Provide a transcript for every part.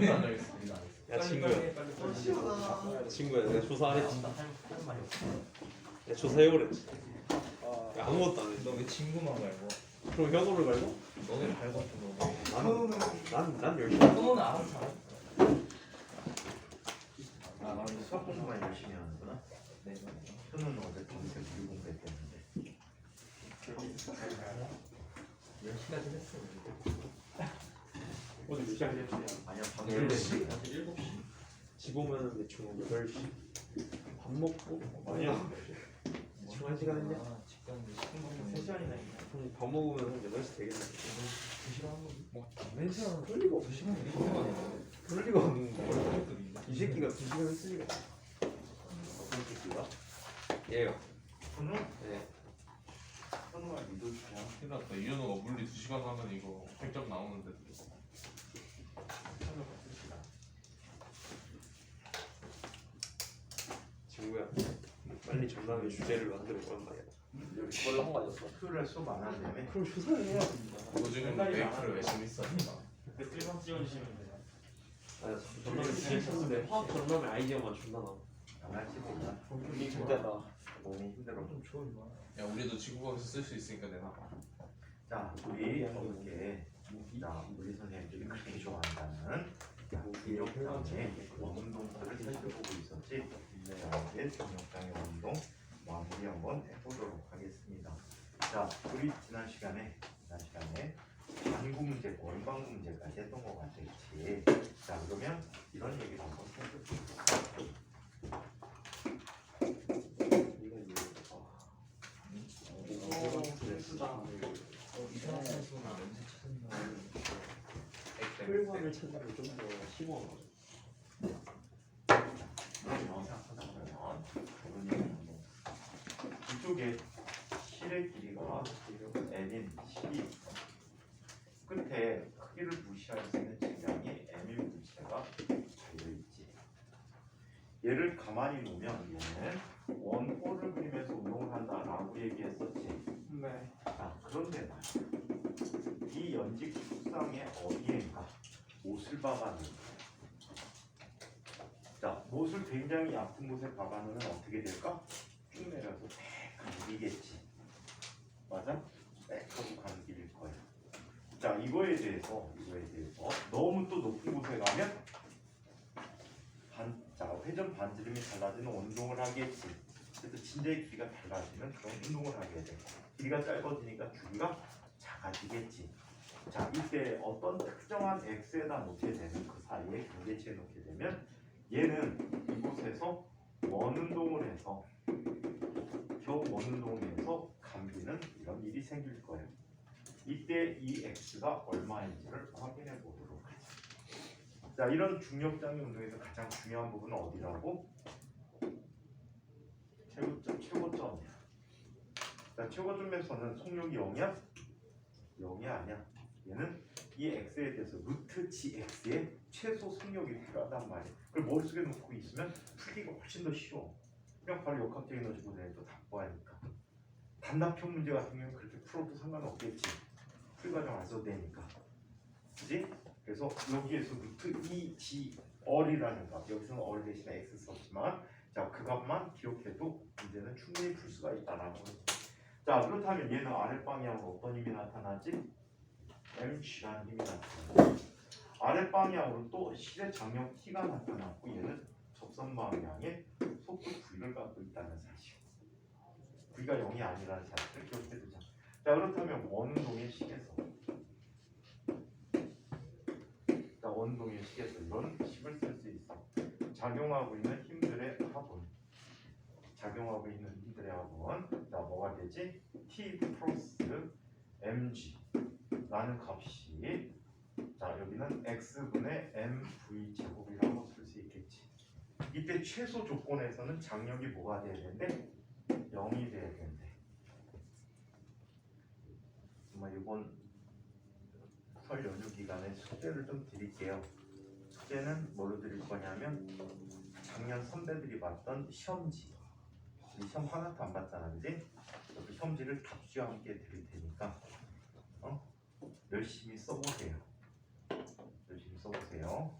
안 하겠습니다. 야 친구야. 친구야 내가 조사 안 했지. 내가 조사해 오랬지. 야, 아무것도 안 했어. 너왜 친구만 갈고? 그럼 현호를 갈고? 너네 갈고 너. 난 열심히. 현호는 알아서 해. 아, 나는 수학 공부만 열심히 하는구나. 네. 현우는 어제 밤새 우리 공부했겠는데. 10시까지 했어. 어제 몇 시까지 했지? 아니야, 밤 10시? 10시. 7시. 집 오면은 대충 8시. 밥 먹고 아니야. 대충 1시간 했냐? 집 가는데 3시간이나 있네. 밥 먹으면 한 8시 되겠네. 2시간 한 거. 뭐 맨시간 그럴 리가 없어. 2시간 이렇게 그럴 리가 없는데. 급인데. 이 새끼가 2시간 했으니까. 어떤 새끼가? 얘요. 현우? 네. 현우가 믿어주냐? 큰일 났다. 이현우가 물리 2시간 하면 이거 100점 나오는데. 친구야. 빨리 전담의 주제를 만들어 보란 말이야. 이걸로 한 거였어. 토요일에 수업 안 한다며? 그럼 조사를 해야 된다. 너 지금 메이크를 열심히 했으니까. 일반 찍어주시면 돼요. 아, 전담을 시켰는데 화학 전담의 아이디어만 존나 나와. 안 할지 몰라. 힘들다. 몸이 힘들어. 좀 좋아 임마. 야 우리도 지구과학에서 쓸 수 있으니까 내놔. 자, 우리 어떻게 자, 우리 선생님들이 그렇게 좋아한다는 중력장의 원운동들을 살펴보고 있었지. 이제 중력장의 원운동 마무리 한번 해보도록 하겠습니다. 자, 우리 지난 시간에 반구 문제, 원방 문제까지 했던 것 같았지. 자, 그러면 이런 얘기를 한번 해볼게요. 이상한 선수는 연습 찾는다. 혈관을 찾는 게 좀 더 심오하고. 이쪽에 실의 길이가 n인 실이 끝에 크기를 무시할 수 있는 질량이 m인 물체가 달려있지. 얘를 가만히 놓으면 얘는 원호를 그리면서 운동을 한다라고 얘기했었지. 네. 자, 그런데 말이야. 이 연직 축상의 어디엔가 못을 박아놓은. 자, 못을 굉장히 아픈 곳에 박아놓으면 어떻게 될까? 쭉 내려서 빽 감기겠지. 맞아? 빽 하고 감기일 거야. 자, 이거에 대해서 너무 또 높은 곳에 가면 회전 반지름이 달라지는 운동을 하겠지. 그래서 진대의 길이가 달라지는 그런 운동을 하게 돼. 길이가 짧아지니까 주기가 작아지겠지. 자, 이때 어떤 특정한 x에다 놓게 되는 그 사이에 경계치에 놓게 되면 얘는 이곳에서 원운동을 해서 겨우 원운동을 해서 감기는 이런 일이 생길 거예요. 이때 이 x가 얼마인지를 확인해 보도록 하죠. 자, 이런 중력장의 운동에서 가장 중요한 부분은 어디라고? 최고점이야. 자, 최고점에서는 속력이 0이야? 0이 아니야. 얘는 이 x에 대해서 루트 gx의 최소 속력이 필요하단 말이야. 그걸 머릿속에 놓고 있으면 풀기가 훨씬 더 쉬워. 그냥 바로 역학적인 에너지 보내도 다 구하니까. 단답형 문제 같은 경우는 그렇게 풀어도 상관없겠지. 풀 과정 안 써도 되니까. 그지? 그래서 여기에서 루트 EG 얼이라는 값, 여기서는 얼 대신에 x 썼지만 자, 그 값만 기억해도 문제는 충분히 풀 수가 있다라는 거지. 자, 그렇다면 얘는 아랫방향으로 어떤 힘이 나타나지? mg라는 힘이 나타나고 아랫방향으로 또 실의 장력 t가 나타났고 얘는 접선 방향에 속도 v를 갖고 있다는 사실. v가 0이 아니라는 사실을 기억해두자. 자, 그렇다면 원운동의 식에서 원동의 식에서 이런 식을 쓸 수 있어. 작용하고 있는 힘들의 합은 자, 뭐가 되지? T 플러스 mg 라는 값이 자, 여기는 x분의 mv 제곱이라고 쓸 수 있겠지. 이때 최소 조건에서는 장력이 뭐가 돼야 되는데? 0이 돼야 되는데. 정말 이번 설 연휴 기간에 숙제를 좀 드릴게요. 숙제는 뭘로 드릴 거냐면 작년 선배들이 봤던 시험지. 이 시험 하나도 안 봤잖아, 그지? 그 시험지를 답지와 함께 드릴 테니까 열심히 써보세요. 열심히 써보세요.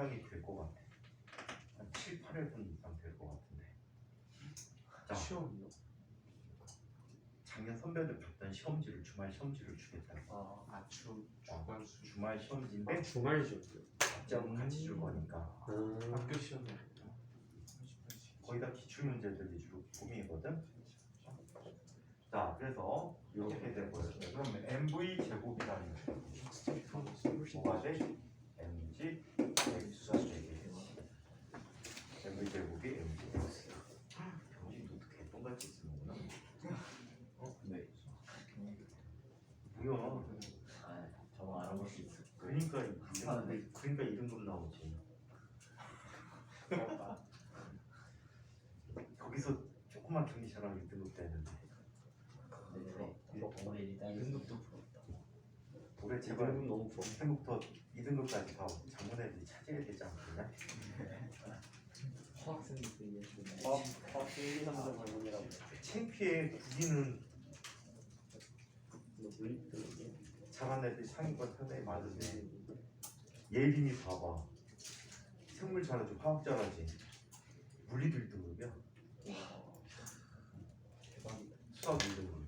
이상이 될 것 같아. 한 7, 8회분 이상 될 것 같은데. 자, 시험이요? 작년 선배들 봤던 시험지를 주말 시험지를 주겠다고. 주말 시험지인데 주말 시험이요? 답장은 같이 줄 거니까 학교 시험에 거의 다 기출 문제들 위주로 고민이거든. 자, 그래서 이렇게 돼버렸어요. 그럼 MV 제곱이라는 거 뭐가 돼? MG X가 되겠지. MV 제곱이 MG X. 경진 노트 개똥같이 쓰는구나. 네. 뭐야? 저거 알아볼 수 있어. 그러니까 그러니까 이등급 나오지. 거기서 조그만 경리처럼 1등급 되는데 올해 일단 1등급도 부럽다. 올해 제발 이등급 너무 부럽다. 2등급부터 2등급까지 다 장문애들이 차지해야 되지 않겠냐? 화학생들이 화학 1, 2, 3점 관련이라고. 창피해. 국기는 물리 잘하는 애들이 상위권 상당히 많은데 예빈이 봐봐. 생물 잘하지, 화학 잘하지. 물리도 1등급이야. 대박이다. 수학 2등급.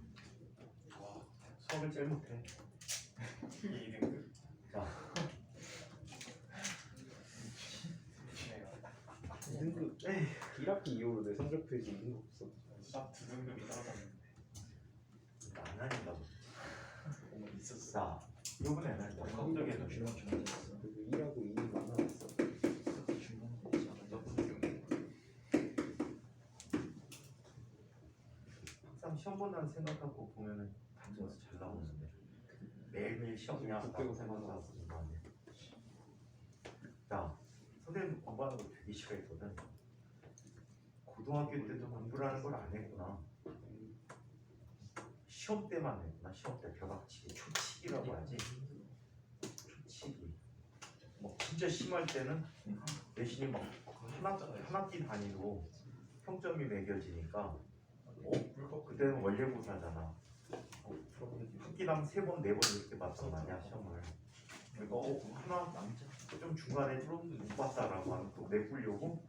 수학을 제일 못해. 2등급. 자, 2등급 1학기 이후로 내 성적 페이지 2등급 없어. 수학 2등급이 떨어졌는데. 안 하니까 보지. 뭔가 있었어. 자, 이번에는 역학적에는 그리고 1하고 2는 많아졌어. 항상 시험 본다는 생각하고 보면은 단점에서 잘 나오는데 매일매일 시험이야 라고 생각하고 보는 거 아니야. 자, 선생님도 공부하는 거 되게 싫어했거든. 고등학교 때도 공부라는 걸 안 했구나. 시험 때만 했구나. 시험 때 벼락치기, 초치기라고 하지. 초치기. 뭐 진짜 심할 때는 내신이 막 한 학기 단위로 평점이 매겨지니까 그때는 원래고사잖아. 학기당 3번, 4번 이렇게 봤단 말이야 시험을. 그러니까 하나 좀 중간에 못 봤다라고 하면 또 메꾸려고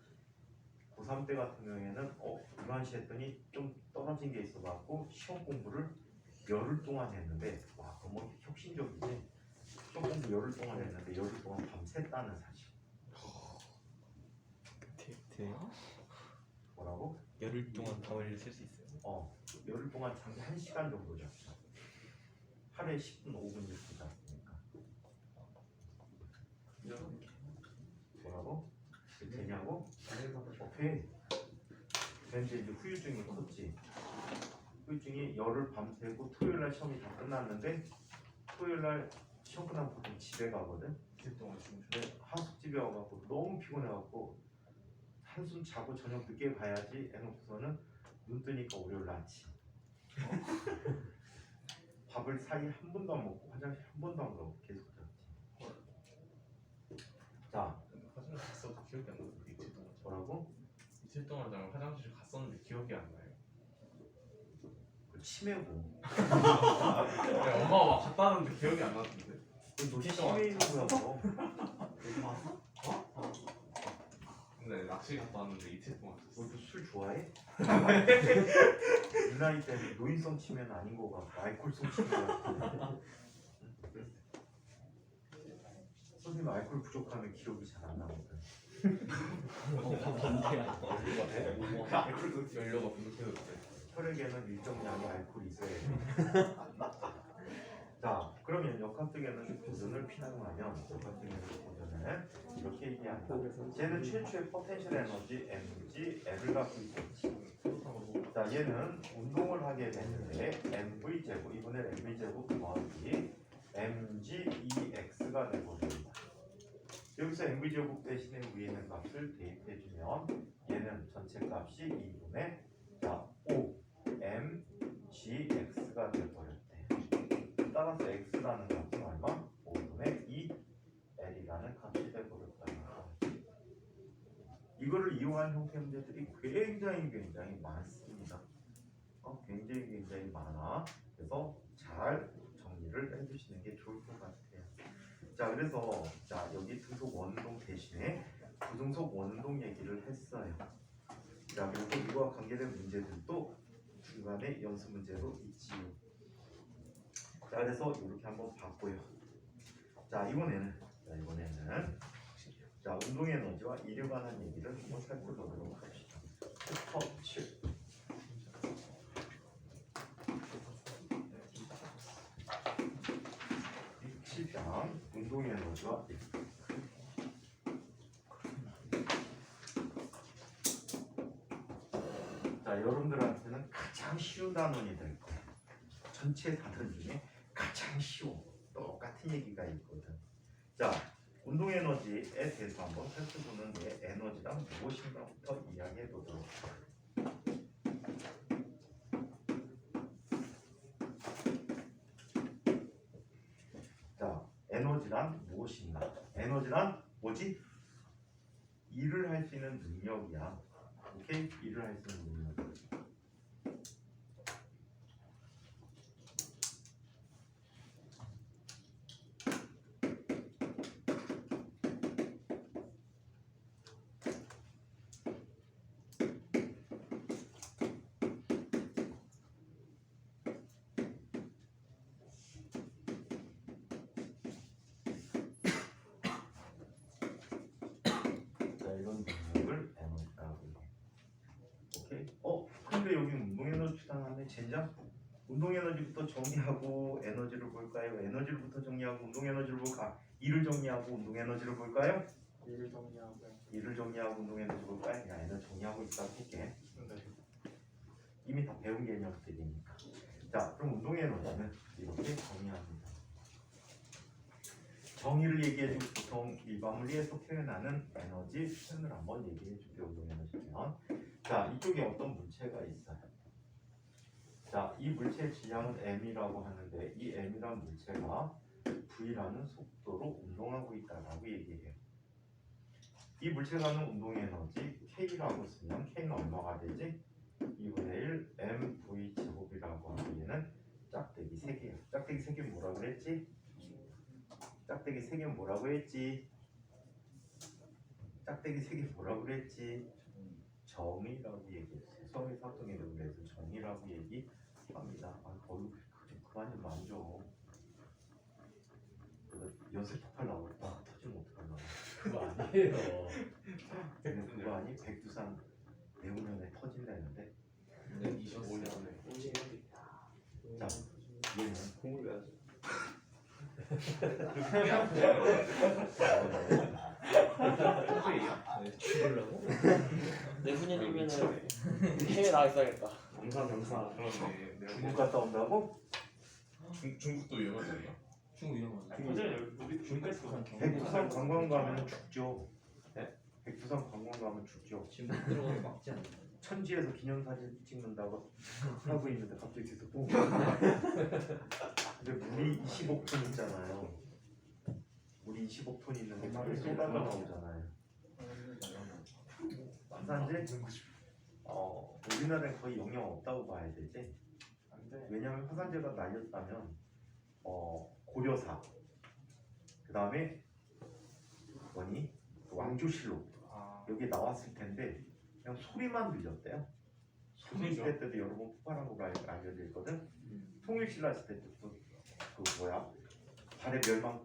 고3 때 같은 경우에는 이만시 했더니 좀 떨어진 게 있어갖고 시험 공부를 열흘 동안 했는데 와 그거 뭐 혁신적이지. 시험 공부 열흘 동안 했는데 열흘 동안 밤샜다는 사실. 뭐라고? 열흘 동안 밤을 셀 수 있어요? 열흘 동안 잠이 1시간 정도 잤어. 하루에 10분, 5분 이렇게 잤으니까. 뭐라고? 되냐고? 돼. 근데 이제 후유증이 컸지. 후유증이 열흘 밤새고 토요일날 시험이 다 끝났는데 토요일날 시험 끝나면 보통 집에 가거든. 이틀 동안 주무셨어요? 근데 하숙집에 와갖고 너무 피곤해갖고 한숨 자고 저녁 늦게 가야지 해놓고서는 눈 뜨니까 월요일 아침. 밥을 사이에 한 번도 안 먹고 화장실 한 번도 안 가고 계속 잤지. 자, 화장실 갔어도 기억이 안 나는데 이틀 동안. 뭐라고? 이틀 동안 나 화장실 갔었는데 기억이 안 나요. 그 치매고. 네, 엄마가 막 갔다 왔는데 기억이 안 나던데. 너 치매 있는 거야 너. 근데 낚시 갔다 왔는데 이틀 동안 잤어. 너도 술 좋아해? 이 나이 때문에 노인성 치매는 아닌 거 같고 알코올성 치매 같고. 선생님 알코올 부족하면 기억이 잘 안 나거든. 알코올 연료가 부족해서 그래. 혈액에는 일정량의 알코올이 있어야 돼. 자, 그러면 역학적에는 고전을 피하면 역학적에는 고전을 이렇게 얘기한다. 얘는 최초의 포텐셜 에너지 mg L을 갖고 있었지. 자, 얘는 운동을 하게 되는데 mv 제곱 이번에 mv 제곱 더하기 mg ex가 되거든요. 여기서 mv 제곱 대신에 위에 있는 값을 대입해주면 얘는 전체 값이 2분의 5 mg x가 되어버렸대. 따라서 x라는 값은 얼마? 5분의 2 l이라는 값이 되어버렸다는 거. 이거를 이용한 형태 문제들이 굉장히 많습니다. 굉장히 많아. 그래서 잘 정리를 해주시는 게 좋을 것 같아요. 자 그래서 자 여기 등속 원운동 대신에 부등속 원운동 얘기를 했어요. 자 그리고 이와 관계된 문제들도 중간에 연습 문제로 있지요. 자 그래서 이렇게 한번 봤고요. 자 이번에는 자 운동 에너지와 일에 관한 얘기를 한번 살펴보도록 합시다. 챕터 7. 장 운동 에너지와 일. 자 여러분들한테는 가장 쉬운 단원이 될 거예요. 전체 단원 중에 가장 쉬운 똑같은 얘기가 있거든. 자 운동 에너지에 대해서 한번 살펴보는 게 에너지란 무엇인가부터 이야기해 보도록 할게요. 자 에너지란 무엇인가? 에너지란 뭐지? 일을 할 수 있는 능력이야. 오케이? 일을 할 수 있는 능력. 이런 능력을 에너지라고 해요. 오케이? 근데 여기 운동 에너지 추단하네. 젠장? 운동 에너지부터 정리하고 에너지를 볼까요? 에너지부터 정리하고 운동 에너지를 볼까? 일을 정리하고 운동 에너지를 볼까요? 일을 정리하고요. 일을 정리하고 운동 에너지 볼까요? 그냥 에너지 정리하고 있다고 할게. 이미 다 배운 개념들이니까. 자, 그럼 운동 에너지는 이렇게 정의합니다. 정의를 얘기해주고 보통 일반 물리에서 표현하는 에너지 표현을 한번 얘기해줄게요. 운동 에너지 표현. 자, 이쪽에 어떤 물체가 있어요. 자, 이 물체의 질량은 m이라고 하는데 이 m이란 물체가 v라는 속도로 운동하고 있다라고 얘기해요. 이 물체가 하는 운동 에너지 k라고 쓰면 k는 얼마가 되지? 2분의 1 mv 제곱이라고 하기에는 짝대기 3개예요. 짝대기 3개는 뭐라고 그랬지? 짝대기 3개는 뭐라고 했지? 짝대기 3개 뭐라고 그랬지? 정의라고 얘기했어요. 수학의 활동에 대해서 정의라고 얘기합니다. 그만 좀 만져. 연습 폭발 나오겠다. 터지면 어떡하려고. 그거 아니에요. 그거 아니? 백두산 내후년에 터진다는데. 네, 25년에. 자, 얘는 공을 외야지. 죽으려고? 내후년이면은 해외 나가 있어야겠다. 명사. 그러네. 중국 갔다 온다고? 중국도 위험하잖아요. 중국 이런 거. 어제 우리 중국에서 백두산 관광 가면 죽죠. 네? 백두산 관광 가면 죽죠. 지금 못 들어가게 막지 않나? 천지에서 기념사진 찍는다고 하고 있는데 갑자기 계속 또 근데 물이 25톤 있잖아요. 물이 25톤 있는데 그걸 쏟아져 나오잖아요. 화산재? 우리나라에 거의 영향 없다고 봐야 되지. 왜냐하면 화산재가 날렸다면 고려사 그 다음에 뭐니? 왕조실록 여기 나왔을 텐데 그냥 소리만 들렸대요. 조선시대 때도 여러 번 폭발한 걸로 알려져 있거든. 통일신라 시대 때도 그 뭐야 발해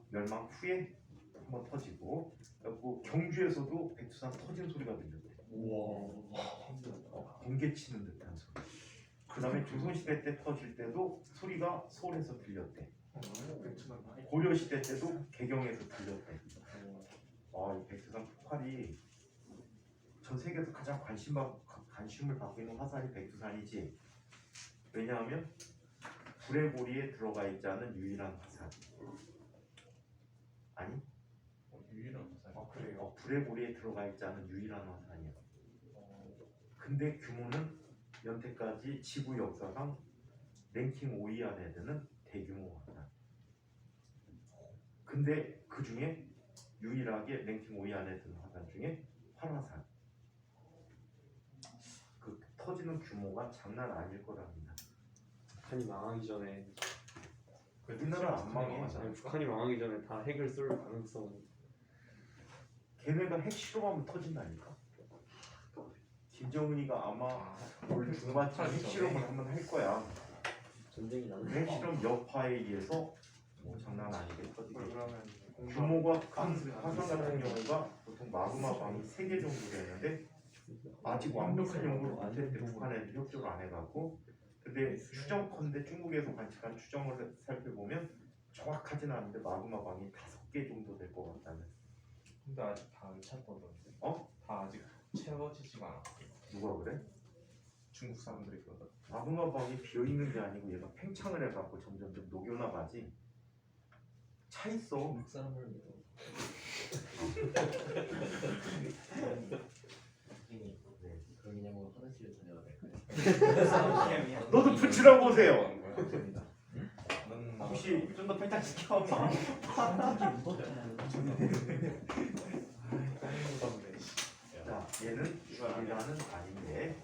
멸망 후에 한번 터지고 그리고 경주에서도 백두산 터진 소리가 들렸대. 번개 치는 듯한 소리. 그 다음에 조선시대 때 터질 때도 소리가 서울에서 들렸대. 고려시대 때도 개경에서 들렸대. 이 백두산 폭발이 전 세계에서 가장 관심을 받고 있는 화산이 백두산이지. 왜냐하면 불의 고리에 들어가 있지 않은 유일한 화산. 아니? 유일한 화산. 그래요. 불의 고리에 들어가 있지 않은 유일한 화산이야. 근데 규모는 연태까지 지구 역사상 랭킹 5위 안에 드는 대규모 화산. 근데 그 중에 유일하게 랭킹 5위 안에 드는 화산 중에 활화산. 그 터지는 규모가 장난 아닐 거랍니다. 북한이 망하기 전에 우리나라 안 망해. 아니, 북한이 망하기 전에 다 핵을 쏠 가능성. 걔네가 핵 실험하면 터진다니까. 김정은이가 아마 올 중반쯤 핵 실험을 한번 할 거야. 전쟁이 나는. 핵 실험 여파에 의해서 뭐 장난 아니게 터지게. 그러면 규모가 큰 화산 같은 경우가 보통 마그마 방이 3개 정도 되는데 아직 완벽한 연구를 못했대. 북한에 협조를 안 해갖고. 근데 추정컨대 중국에서 관측한 추정을 살펴보면 정확하진 않은데 마그마 방이 5개 정도 될 것 같다는. 근데 아직 다 안 찾던데. 어? 다 아직 채워지지가 않았어. 누가 그래? 중국 사람들이 그러다. 마그마 방이 비어 있는 게 아니고 얘가 팽창을 해갖고 점점 좀 녹여나가지. 차 있어. 중국 사람을 믿어. 선생님, 네. 그런 개념으로 화장실을 다녀야 될까요? 너도 붙이라고 오세요. 감사합니다. 혹시 좀 더 팽창시켜. 자, 얘는 줄이라는 아닌데,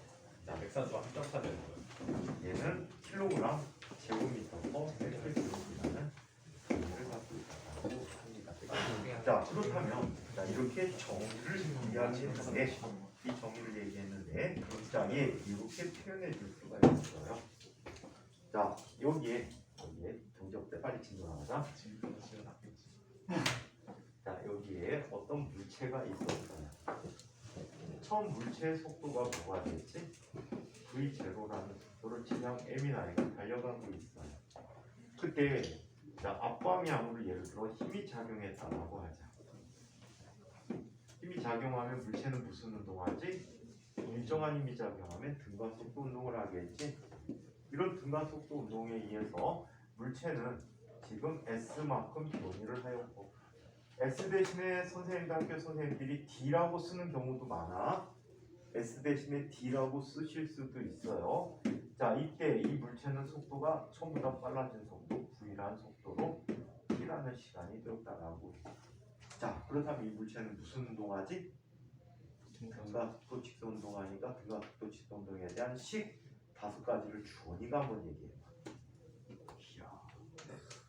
자, 백산수가 합격하는 거예요. 얘는 킬로그램 제곱미터 킬로그램이라는 단위를 갖고 있다고 합니다. 자, 그렇다면 자, 이렇게 정의를 이야기했는데 이 정의를 얘기했는데 자, 얘 이렇게 표현해 줄 수가 있어요. 자, 여기에 동접대 빨리 진행하자. 자, 여기에 어떤 물체가 있었어요. 처음 물체의 속도가 뭐가 됐지? V0라는 속도를 지냥 m이나이가 달려가고 있어요. 그때 자, 앞방향으로 예를 들어 힘이 작용했다라고 하자. 힘이 작용하면 물체는 무슨 운동하지? 일정한 힘이 작용하면 등간 속도 운동을 하겠지. 이런 등간 속도 운동에 의해서 물체는 지금 S만큼 변이를 하였고 S 대신에 선생님들 학교 선생님들이 D라고 쓰는 경우도 많아. S 대신에 D라고 쓰실 수도 있어요. 자, 이때 이 물체는 속도가 처음보다 빨라진 속도 V라는 속도로 T라는 시간이 되었다라고. 자, 그렇다면 이 물체는 무슨 운동하지? 등가속도 직선 운동하니까 등가속도 직선 운동에 대한 식 5가지를 주원이가 한번 얘기해.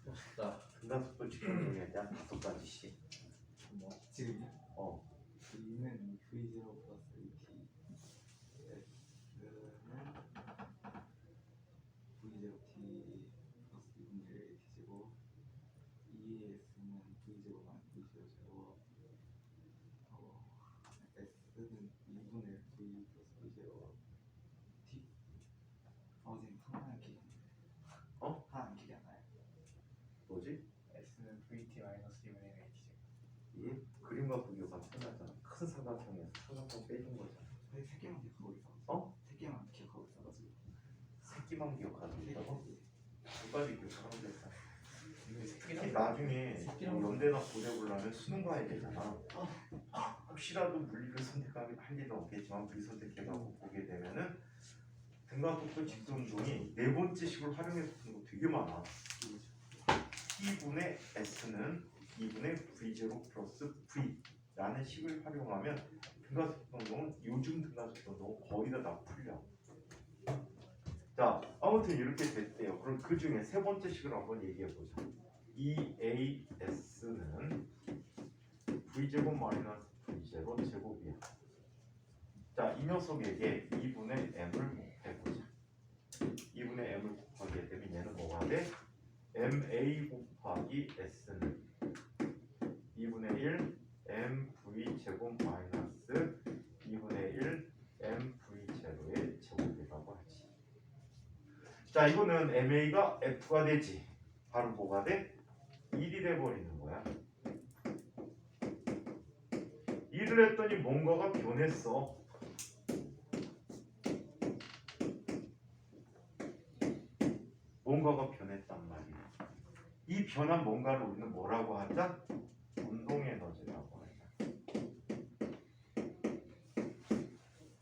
멋있다. 등가속도 직선 운동에 대한 5가지 식. 지금 어. V는 V0 플러스 T S는 V0 T 플러스 2분의 T제곱 ES는 V0 마이너스 V0 제곱 S는 2분의 V 플러스 V0 T 선생님 하나는 길이 어? 하나는 길이 안 나요. 뭐지? S는 VT 마이너스 2분의 T제곱 이게 그림과 비교가 편하잖아. 큰 사각형에서 사각형 빼준 거잖아. 세 개만 기억하고 있어. 어? 세 개만 기억하고 있어가지고 새끼만 기억하고 세 있다고? 개. 두 가지 기억하면 됐다. 새끼랑 나중에 새끼랑 연대나 고대 보려면 수능 봐야 되잖아. 혹시라도 물리를 선택하게 할 일은 없겠지만 물 선택해가고 보게 되면은 등가속도 직선 운동이 4번째 식을 활용해서 푸는 거 되게 많아. T분의 S는 2분의 V0 플러스 V라는 식을 활용하면 등가속도 운동은 요즘 등가속도 운동은 거의 다 풀려. 자, 아무튼 이렇게 됐대요. 그럼 그 중에 3번째 식을 한번 얘기해 보자. EAS는 V제곱 마이너스 V0 제곱이야. 자, 이 녀석에게 2분의 M을 곱해보자. 2분의 M을 곱하게 되면 얘는 뭐가 돼? MA 곱하기 S는 2분의 1 MV 제곱 마이너스 2분의 1 MV0의 제곱이라고 하지. 자, 이거는 MA가 F가 되지. 바로 뭐가 돼? 1이 돼버리는 거야. 1을 했더니 뭔가가 변했어. 뭔가가 변했단 말이야. 이 변한 뭔가를 우리는 뭐라고 하자? 운동 에너지라고 하자.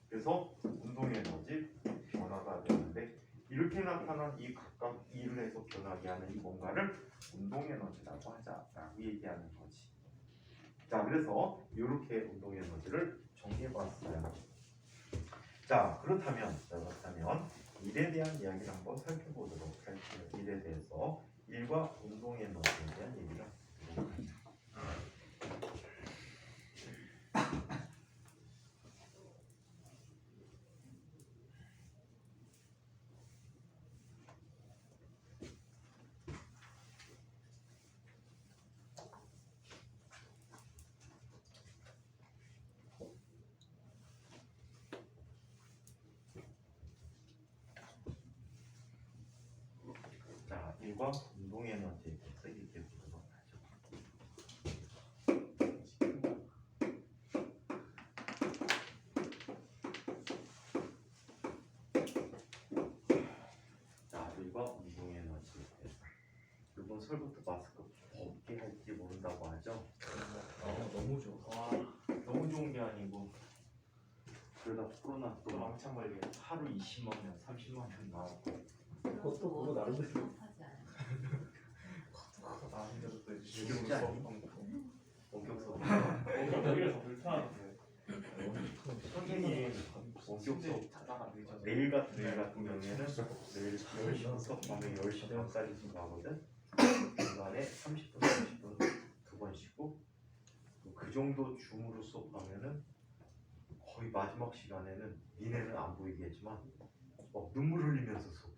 그래서 운동 에너지 변화가 되는데 이렇게 나타난 이 각각 일을 해서 변하게 하는 이 뭔가를 운동 에너지라고 하자라고 얘기하는 거지. 자, 그래서 이렇게 운동 에너지를 정리해봤어요. 자, 그렇다면 일에 대한 이야기를 한번 살펴보도록 할게요. 일에 대해서 1과 운동 에너지에 대한 얘기를 해보도록 하죠. 자, 1과 운동 에너지에 대해서 얘기해 보도록 하죠. 자, 1과 운동 에너지에 대해서. 이번 설부터 마스크 벗게 할지 모른다고 하죠. 너무 좋아. 너무 좋은 게 아니고 그러다 코로나 또 또 왕창 걸리게 하루 20만 명, 30만 명 나오고 그것도 그거 나름대로 하지 않아요. 나한테도 또 이제 쉽지 실력으로 않니? 수업하고 원격 수업. 여기를 더 불편한데. 선생님 원격 수업 자다가 늦어서 내일 같은 경우에는 내일 10시부터 밤에 10시 반까지 수업하거든. 중간에 30분, 30분 두 번 쉬고 그 정도 줌으로 수업하면은 거의 마지막 시간에는 니네는 안 보이겠지만 막 눈물 흘리면서 수업해.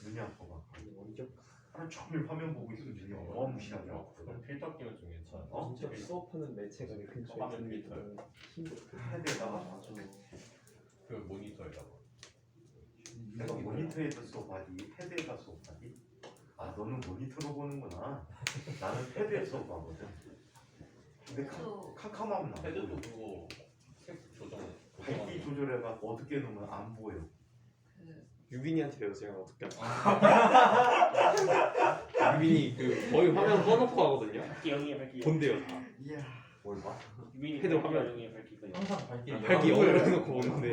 눈이 아파 막. 원격 하루 종일 화면 보고 있으면 눈이 어마무시하게 아프거든. 그럼 필터 끼면 좀 괜찮아. 어? 진짜 수업하는 매체가 근처에 화면 있는 게 필터요. 더 힘들어. 헤드에다가 그 모니터에다가. 내가 모니터에서 수업하지 패드에다 수업하지? 아 너는 모니터로 보는구나. 나는 패드에 수업하거든. 근데 또 카카마면 안 헤드도 보여. 그거 색 조정. 밝기 조절해가 어둡게 놓으면 안 보여. 그 유빈이한테 배웠어요. 제가 어떻게 할까? 유빈이 그 거의 화면 꺼놓고 하거든요. 밝기 0이에요, 밝기 0. 본대요 다. 뭘 봐? 유민이 헤드 밝기가 화면. 0이에요, 밝기가 0. 항상 밝게 밝기 0으로 해놓고 보는데.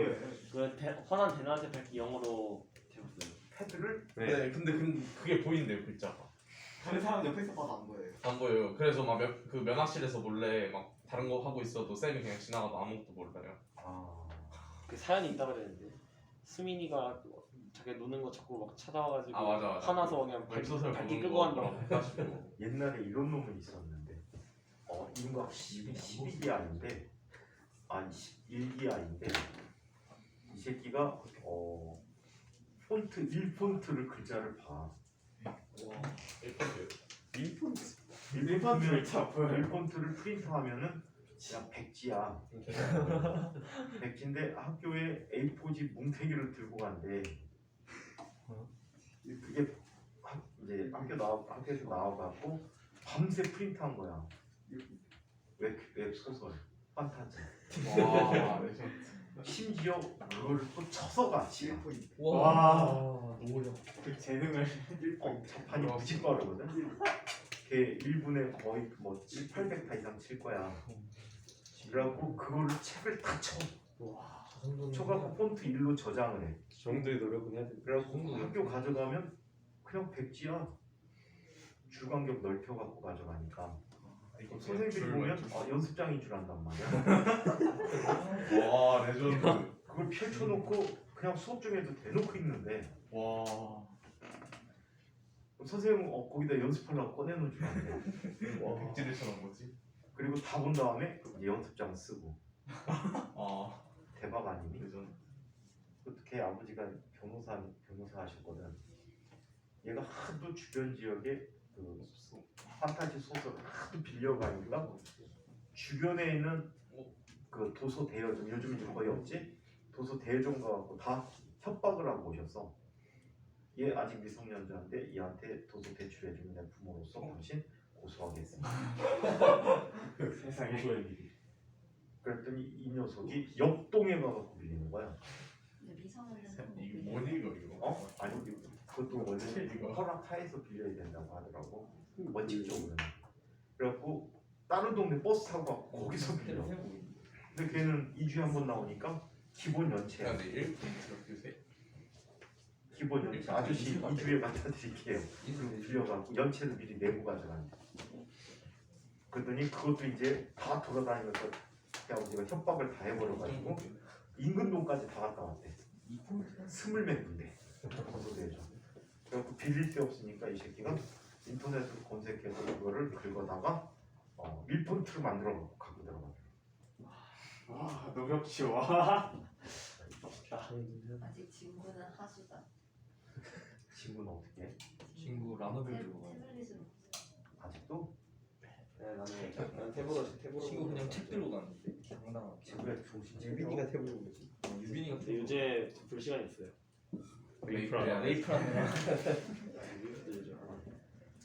환한 대낮에 밝기 0으로 재봤어요. 패드를 네. 네, 근데 그게 보인대요 글자가. 다른 사람 옆에서 봐도 안 보여요. 안 보여요. 그래서 막 그 면학실에서 몰래 막 다른 거 하고 있어도 쌤이 그냥 지나가도 아무것도 몰라요. 아 그 사연이 있다 그랬는데 수민이가 자기 노는 거 자꾸 막 찾아와가지고 아 맞아. 화나서 그냥 웹소설 밝기 보는 끄고 거 한다고. 막 해가지고. 옛날에 이런 놈은 있었는데 인각 12기아인데 아니 11기아인데 이 새끼가 폰트 1폰트를 글자를 봐. 예쁜데요. 1폰트를 잡고요. 1폰트를 프린트하면은 그냥 백지야. 백지인데 학교에 A4지 뭉태기를 들고 간대. 그게 이제 학교에서 나와갖고 밤새 프린트한 거야. 웹 소설 판타지. 와, 심지어 그걸 또 쳐서 같이. 와. 오히려 그 재능을 자판이 무지 빠르거든. 걔 1분에 거의 뭐 7, 800타 이상 칠 거야. 그래갖고 그거를 책을 다 쳐. 쳐갖고 폰트 1로 저장을 해. 그 정도의 노력은 해야 돼. 그래갖고 학교 가져가면 그냥 백지야. 줄간격 넓혀갖고 가져가니까. 선생님들이 보면 연습장인 줄 안단 말이야. 와 레전드. 그걸 펼쳐놓고 그냥 수업 중에도 대놓고 있는데 와. 선생님은 거기다 연습하려고 꺼내놓은 줄 알았네. 와 백지를처럼 뭐지? 그리고 다 본 다음에 이제 연습장 쓰고. 아 대박 아니니? 레전드. 걔 아버지가 변호사 하셨거든. 얘가 하도 주변 지역에 그 판타지 소설을 하도 빌려가니까 주변에 있는 그 도서 대여점, 요즘 이제 거의 없지? 도서 대여점 가갖고 다 협박을 하고 오셨어. 얘 아직 미성년자인데 얘한테 도서 대출해주면 내 부모로서 당신 고소하겠습니다. 세상에 그랬더니 이 녀석이 옆동에 가갖고 빌리는 거야. 근데 미성년자는 이거 뭐니 이거? 아니 그것도 원래 이거. 허락하에서 빌려야 된다고 하더라고. 원칙적으로는. 그래갖고 다른 동네 버스 타고 가고 거기서 빌려. 근데 걔는 2주에 한 번 나오니까 기본 연체야. 근데 1분 교세. 기본 연체. 아저씨 2주에 갖다 드릴게요. 그리고 빌려갖고 연체를 미리 내고 가져가는. 그랬더니 그것도 이제 다 돌아다니면서 걔 아버지가 협박을 다 해버려가지고 인근동까지 다 갔다 왔대. 스물 몇 군데. 거소대죠. 그래서 빌릴 데 없으니까 이 새끼가 인터넷으로 검색해서 그거를 긁어다가 밀폰트를 만들어 갖고 들어가. 와 노력치 와. 아직 친구는 하수다. 친구는 어떻게 해? 친구 라노벨 들고 가요. 태블릿은 아직도? 네, 나는 탭으로 친구 그냥 책 들고 가는데 당당하게. 친구야 정신 차려. 유빈이가 태블릿 보지. 유빈이가 근데 요새 볼 시간 있어요. 메이플 레이프라는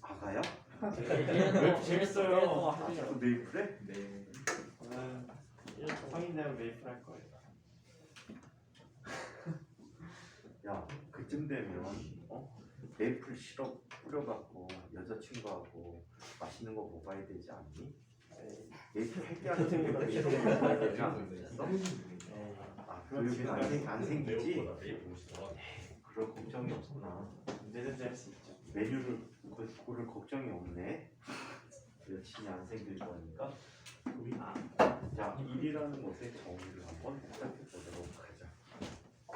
아가야? 재밌어요. 또 메이플해? 네. 저는 성인 되면 메이플 할 거예요. 야 그쯤 되면 메이플 시럽 뿌려갖고 여자친구하고 맛있는 거 먹어야 되지 않니? 메이플 할게 하는 친구가 시럽 먹어야 되냐? 아 교육이 안 생기지? 그럴 걱정이 없구나. 언제든지 할 수 있죠. 메뉴를 그거를 걱정이 없네. 여친이 안 생길 거니까. 자, 1이라는 것의 정의를 한번 생각해 보도록 하자.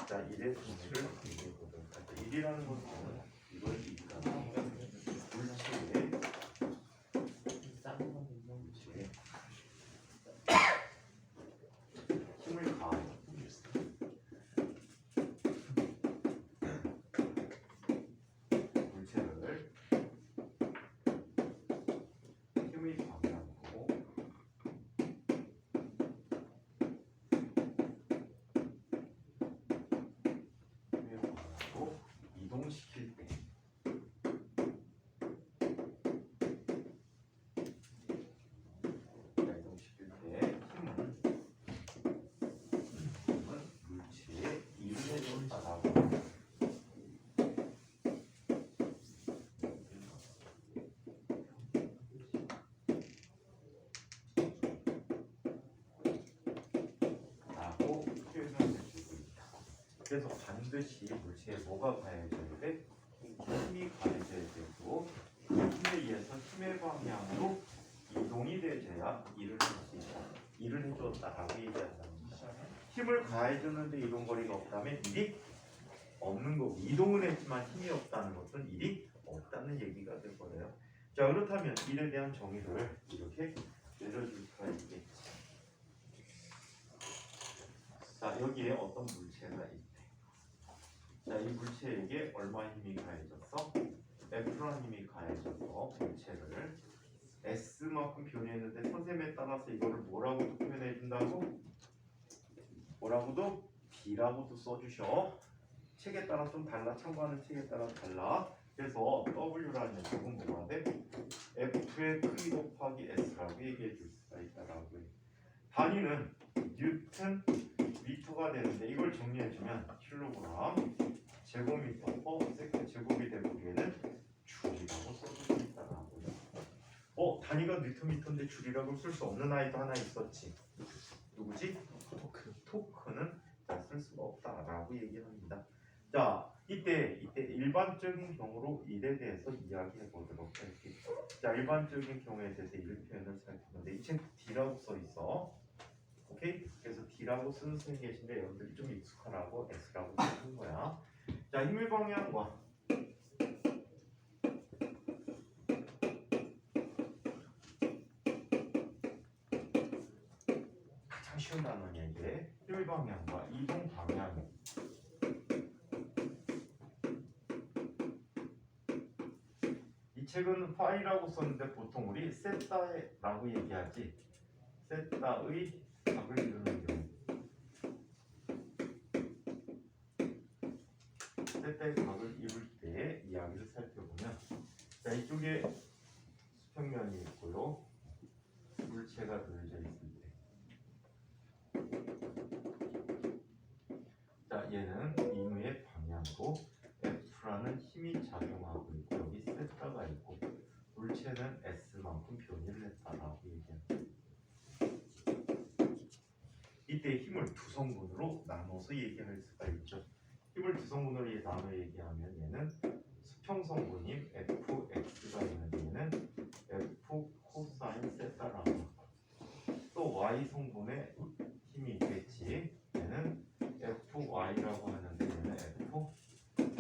자, 1의 정의를 얘기해 보도록 하자. 1이라는 것은 이걸 1이라는 물체의 힘을 가하여 물체를 힘을 방해하고 힘을 방해하고 이동시킬 때 이동시킬 때 힘은 물체에 일을 해줬다라고 합니다. 라고 표현을 해주고 있다. 그래서 반드시 물체에 뭐가 가해져야 돼? 힘이 가해져야 되고 그 힘에 의해서 힘의 방향으로 이동이 되어야 일을 할 수 있다. 일을 해줬다라고 얘기한답니다. 힘을 가해주는데 이동거리가 없다면 일이 없는 거고 이동은 했지만 힘이 없다는 것은 일이 없다는 얘기가 될 거예요. 자 그렇다면 일에 대한 정의를 이렇게 내려줄 수가 있겠지. 자 여기에 어떤 물체가 있대. 자 이 물체에게 얼마 힘이 가해졌어? F라는 힘이 가해져서 물체를 S만큼 변했는데 선생님에 따라서 이거를 뭐라고 표현해 준다고? 뭐라고도? B라고도 써주셔. 책에 따라 좀 달라. 참고하는 책에 따라 달라. 그래서 W라는 녀석은 뭐가 돼? F의 크기 곱하기 S라고 얘기해 줄 수가 있다라고 해. 단위는 뉴턴 미터가 되는데 이걸 정리해주면 킬로그램 제곱미터 퍼세컨드 제곱이 되고 얘는 줄이라고 써줄 수 있다라고 해. 단위가 뉴턴미터인데 줄이라고 쓸 수 없는 아이도 하나 있었지. 누구지? 토크는 쓸 수가 없다라고 얘기합니다. 자 이때 일반적인 경우로 일에 대해서 이야기해 보도록 할게요. 자 일반적인 경우에 대해서 일 표현을 살펴보는데 이 책 D라고 써 있어. 오케이? 그래서 D라고 쓰는 선생님이 계신데 여러분들이 좀 익숙하라고 S라고 쓰는 거야. 자 힘의 방향과 가장 쉬운 단어냐 이게 힘의 방향과 이동 방향. 이 책은 파이라고 썼는데 보통 우리 세타라고 얘기하지. 세타의 각을 이루는 경우. 세타의 각을 이룰 때의 이야기를 살펴보면 자 이쪽에 수평면이 있고요. 물체가 그려져 있을 때. 자 얘는 임의의 방향으로 F라는 힘이 작용하고 있고 여기 세타가 있고 물체는 S만큼 변이를 했다라고 얘기합니다. 이때 힘을 두 성분으로 나눠서 얘기할 수가 있죠. 힘을 두 성분으로 나눠 얘기하면 얘는 수평 성분인 Fx가 있는데 얘는 F 코사인 세타라고. 또 Y 성분의 힘이 있겠지. 얘는 FY라고 하는데 얘는 F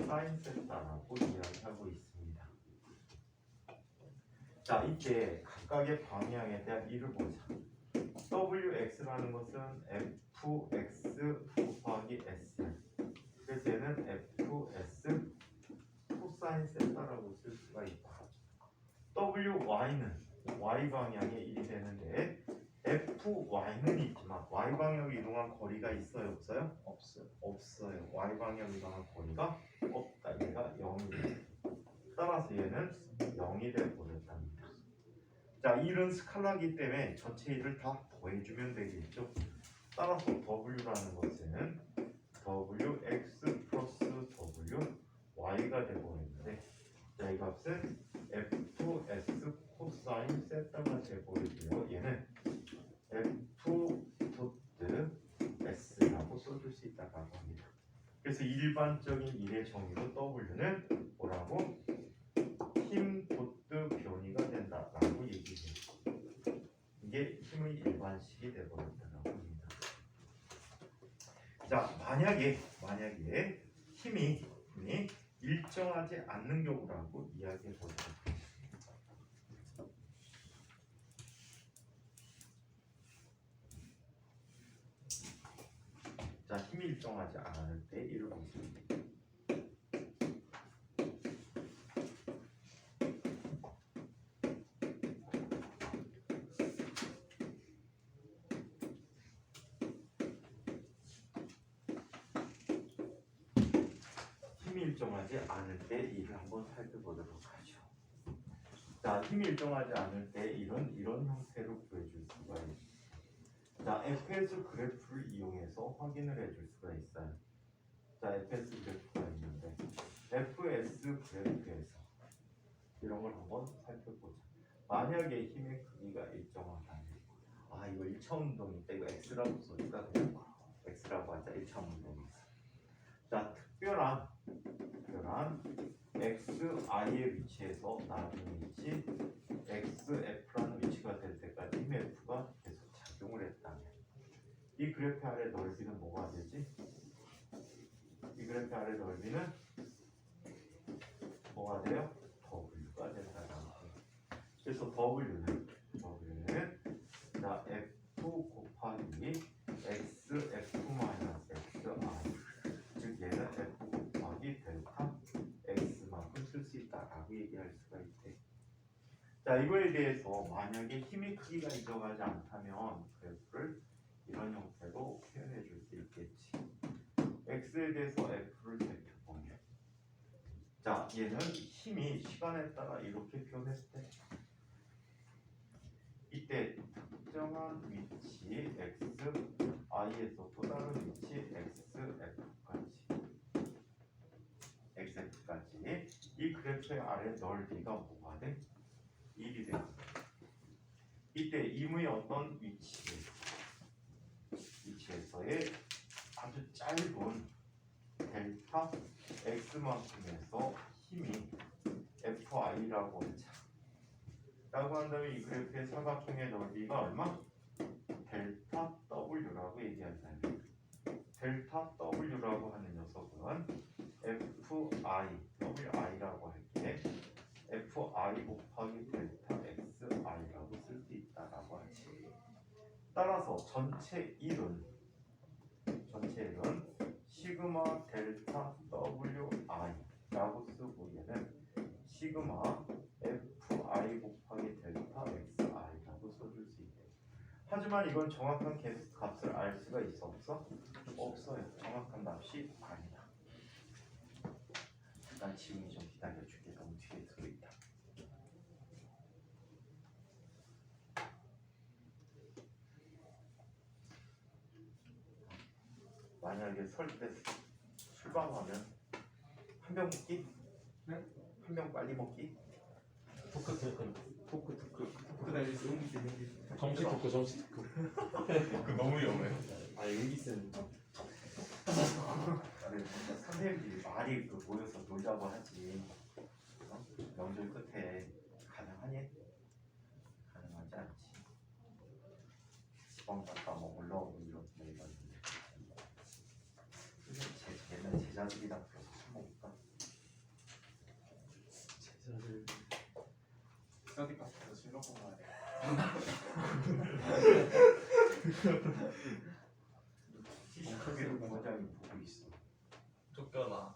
사인 세타라고 이야기합니다. 자, 이때 각각의 방향에 대한 일을 보자. wx라는 것은 fx 곱하기 s. 그래서 얘는 fs 코사인 세타라고 쓸 수가 있다. wy는 y 방향의 일이 되는데 fy는 있지만 y 방향으로 이동한 거리가 있어요, 없어요? 없어요. y 방향으로 이동한 거리가 없다. 얘가 0이 돼. 따라서 얘는 0이 돼 버렸답니다. 자, 일은 스칼라기 때문에 전체 일을 다 더해주면 되겠죠. 따라서 w라는 것은 wx 플러스 wy가 되버리는데, 자, 이 값은 fs 코사인 세타가 되버리고요. 얘는 f 도트 s라고 써줄 수 있다고 합니다. 그래서 일반적인 일의 정의로 w는 뭐라고? 힘 도트 변이가 된다라고 얘기해요. 이게 힘의 일반식이 되버렸다고 합니다. 자, 만약에 힘이 일정하지 않는 경우라고 이야기해 보도록 하겠습니다. 자, 힘이 일정하지 않을 때 이를 보겠습니다. 힘이 일정하지 않을 때 일을 한번 살펴보도록 하죠. 자, 힘이 일정하지 않을 때 일은 이런 형태로 구해줄 수가 있습니다. 자, fs 그래프를 이용해서 확인을 해줄 수가 있어요. 자, fs 그래프가 있는데 fs 그래프에서 이런 걸 한번 살펴보자. 만약에 힘의 크기가 일정하다면, 아, 이거 1차 운동인데 이거 x라고 써니까 그냥 x라고 하자. 1차 운동에서. 자, 특별한 xi의 위치에서 나중에 위치 xf라는 위치가 될 때까지 힘 f가 계속 작용을 했다면, 이 그래프 아래 넓이는 뭐가 되지? 이 그래프 아래 넓이는 뭐가 돼요? w가 된다는 거예요. 그래서 w는 자, f 곱하기 xf 마이너스 xi, 즉 얘는 f 곱하기 델타 x만큼 쓸 수 있다라고 얘기할 수가 있대. 자, 이거에 대해서 만약에 힘의 크기가 일정하지 않다면 그래프를 이런 형태로 표현해 줄 수 있겠지. x에 대해서 f를 살펴보면, 자, 얘는 힘이 시간에 따라 이렇게 표현했을 때, 이때 특정한 위치 xi에서 또 다른 위치 xf까지 이 그래프의 아래 넓이가 뭐가 돼? 1이 됩니다. 이때 임의 어떤 위치에서의 아주 짧은 델타 x만큼에서 힘이 fi라고 하자. 라고 한다면 이 그래프의 사각형의 넓이가 얼마? 델타 w라고 얘기한다면, 델타 w라고 하는 녀석은 wi라고 할게 fi 곱하기 델타 xi라고 쓸 수 있다라고 하지. 따라서 전체 일은 시그마 델타 wi라고 쓰고, 얘는 시그마 fi 곱하기 델타 xi라고 써줄 수 있대. 하지만 이건 정확한 값을 알 수가 있어, 없어? 없어요. 정확한 값이 아니다. 난 지금이 좀 기다려줄게. 너무 뒤에 들어있다. 만약에 설 때 술방하면 한 병 먹기? 네? 한 병 빨리 먹기? 토크 정치 토크. 그 너무 위험해. 아 일기쓰는 아니, 선생님들이 말이 모여서 놀자고 하지. 명절 끝에 가능하니? 가능하지 않지. 지방 갔다 뭐 올라오고 이렇게 해가지고. 얘는 제자들이랑 그래서 술 먹을까? 제자들 어디 갔어? 무조건 가야 돼. CCTV로 부장이 보고 있어. 쫓겨나.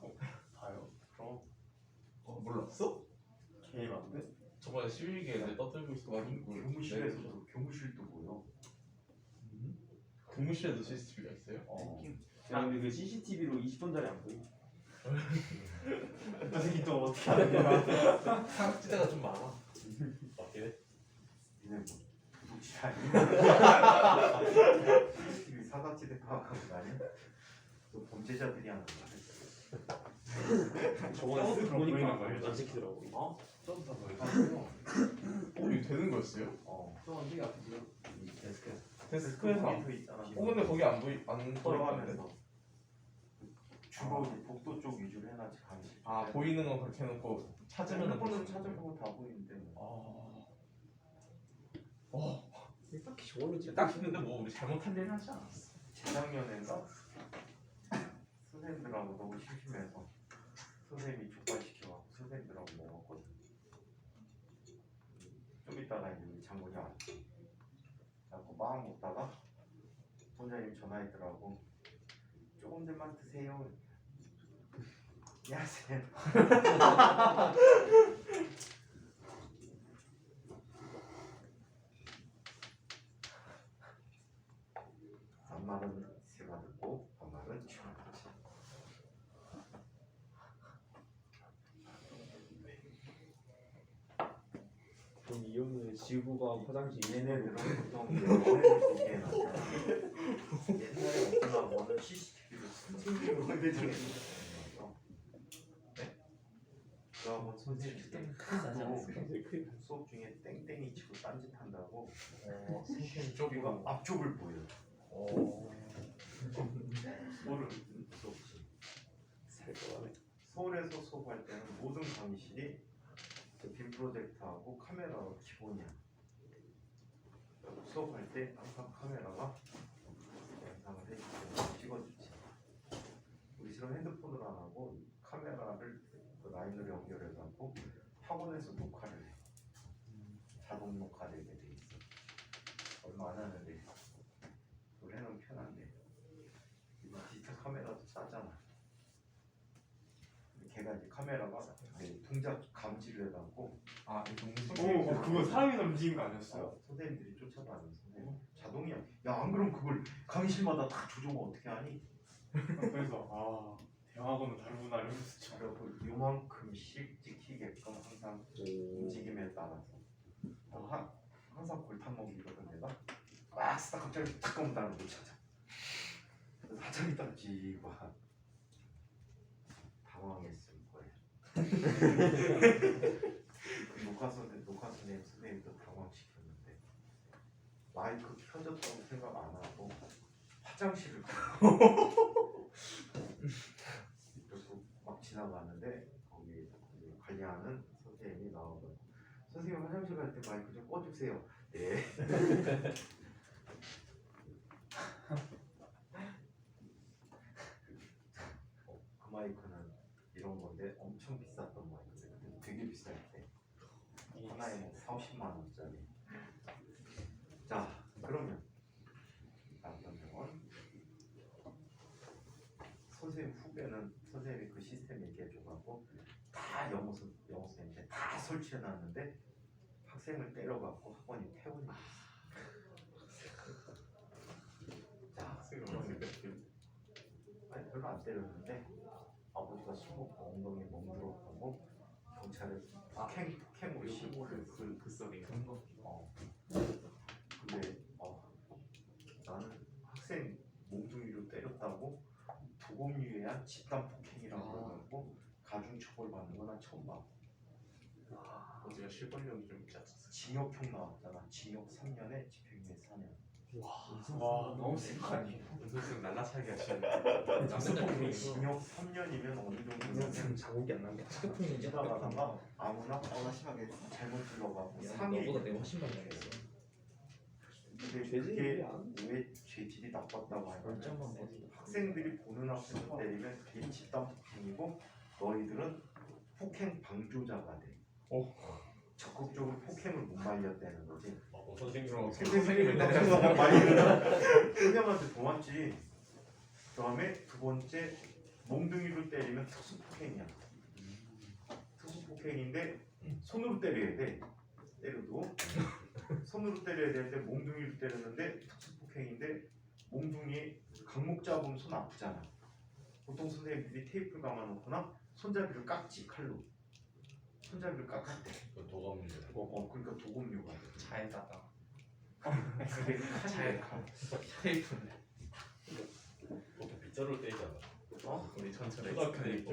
봐요. 그럼 몰랐어? 게임 안 돼? 저번에 11기에 내 떠들고 있어가지고 교무실에서도 교무실도 보여. 교무실에도 CCTV가 있어요? 야 근데 그 CCTV로 20분짜리 안 보임? 저 새끼 또 어떻게 하는 거야? 사각지대가 좀 많아. 맞긴 해. 니네 뭐 도둑질 아니야? CCTV 사각지대 파악하는 거 아니야? 또 범죄자들이 하는 거 아니야? 저번에 또 쓱 그런 거 보니까 보이는 안 찍히더라고. 어? 좀더 넓었어. 이게 되는 거였어요? 이 데스크에서 데스크에서 안 그 있잖아. 근데 거기 안 떠있는데? 걸어가면서 주로 이제 복도 쪽 위주로 해놨지 강의. 아 보이는 건 그렇게 해놓고 찾으면은 핸드폰으로 찾아보면 다 보이는데. 딱히 저걸로 찍. 딱 했는데 뭐 우리 잘못한 일은 하지 않았어. 재작년인가 선생님들하고 너무 심심해서 선생님이 족발시켜갖고 선생님들하고 먹었거든. 좀 이따가 이제 우리 장군이 왔어. 그래갖고 막 먹다가 본자님 전화했더라고. 조금들만 드세요. 안녕하세요. 반말은 새가 듣고 반말은 쥐가 듣지. 그럼 이혼을 지구가 화장실 얘네들은 보통 영어를 보기에 나타나. 옛날에 어쩌나 뭐는 CCTV를 선생님으로 대정했어. 그러고 선생님이 수업 중에 땡땡이 치고 딴짓한다고 생캔 저기가 쪽이고. 앞쪽을 보여. 뭐를? 무섭지. 살거하네. 서울에서 수업할 때는 모든 강의실이 빔 프로젝터하고 카메라가 기본이야. 수업할 때 항상 카메라가 영상을 해주고 찍어주지. 우리 실은 핸드폰으로 안 하고 카메라를 그 라인으로 연결해갖고 학원에서 녹화를 해. 자동 녹화되게 돼 있어. 얼마 안 하는데 그걸 해놓으면 편한데 디지털 카메라도 싸잖아. 걔가 이제 카메라가 동작 감지를 해갖고 그거 사람이 움직인 거 아니었어요? 선생님들이 쫓아다니는 선생님 자동이야. 야 안 그럼 그걸 강의실마다 다 조정을 어떻게 하니? 그래서 대학원은 다르구나 이러면서 그리고 요만큼씩 찍히게끔 항상 움직임에 따라서 항상 골탕 먹이거든 내가. 막 쓰다 갑자기 잠깐만 나를 못 찾아. 그래서 한참 있다가 지와 당황했을 거예요. 녹화 선생님도 당황시켰는데 마이크 켜졌다고 생각 안 하고 화장실을 그래서 막 지나가는데 거기 관리하는 선생님이 나오고 선생님 화장실 갈 때 마이크 좀 꺼주세요. 네. 그 마이크는 이런 건데 엄청 비쌌던 마이크인데 되게 비쌀 때 하나에 뭐 40~50만 원짜리. 자 그러면 남편 병원 선생님 후배는 선생님이 그 시스템 얘기해줘갖고 다 영어 선생님한테 다 설치해놨는데 학생을 때려갖고 학원이 퇴원이 됐어. 자 그러면 아니 별로 안 때렸는데 아버지가 술 먹고 엉덩이에 멍들었다고 경찰에 폭행으로 신고를 그 썰이 그런 거. 근데 나는 학생 몽둥이로 때렸다고 도검유예한 집단 폭행이라고 그러고 가중 처벌받는 건 난 처음 봐. 어제가 실권력이 좀 있지 않았어. 징역형 나왔잖아. 징역 3년에 집행유예 4년. 와 너무 센 거 아니에요? 은솔쌤 날라차기 하시는 징역 3년이면 어느 정도 영상 자국이 안 남게. 찌다가다가 아무나 심하게 잘못 들러가고 상해. 너보다 내가 훨씬 많이 나겠어. 근데 죄질이 그게 안 왜 죄질이 나빴다고 얼짱만 하냐면 거지. 학생들이 보는 학생을 때리면 그게 집단 폭행이고 너희들은 폭행 방조자가 돼. 적극적으로 폭행을 못 말렸다는 거지. 선생님은 선생님이 막 말리면 선생님한테 도왔지. 그다음에 두 번째 몽둥이로 때리면 특수 폭행이야. 특수 폭행인데 손으로 때려야 돼. 때려도 손으로 때려야 되는데 몽둥이로 때렸는데 특수 폭행인데 몽둥이 강목 잡으면 손 아프잖아. 보통 선생님들이 테이프를 감아놓거나 손잡이를 깎지 칼로. 손잡이를 깎았대. 도검류. 그러니까 도검류가. 차에다가 그게 칼이야. 테이프를 보통 빗자루를 때리잖아. 우리 전철에 초등학교 때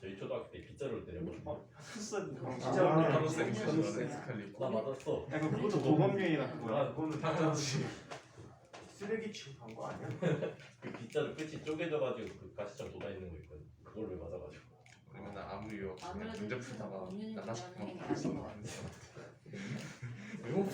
저희 초등학교 때 빗자루를 때려가지고. 하루 쌤 스칼리 나 맞았어. 야 그것도 도검류이나 그거야. 그거는 당연하지. 쓰레기 취급한 거 아니야? 그 빗자루 끝이 쪼개져가지고 그 가시점 돋아 있는 거 있거든. 그걸로 맞아가지고. 그러면 나 아무 이유 없이 그냥 아무래도 문제 풀다가 법률이 나가서 그냥 그만 하신 풀고 것 안 돼.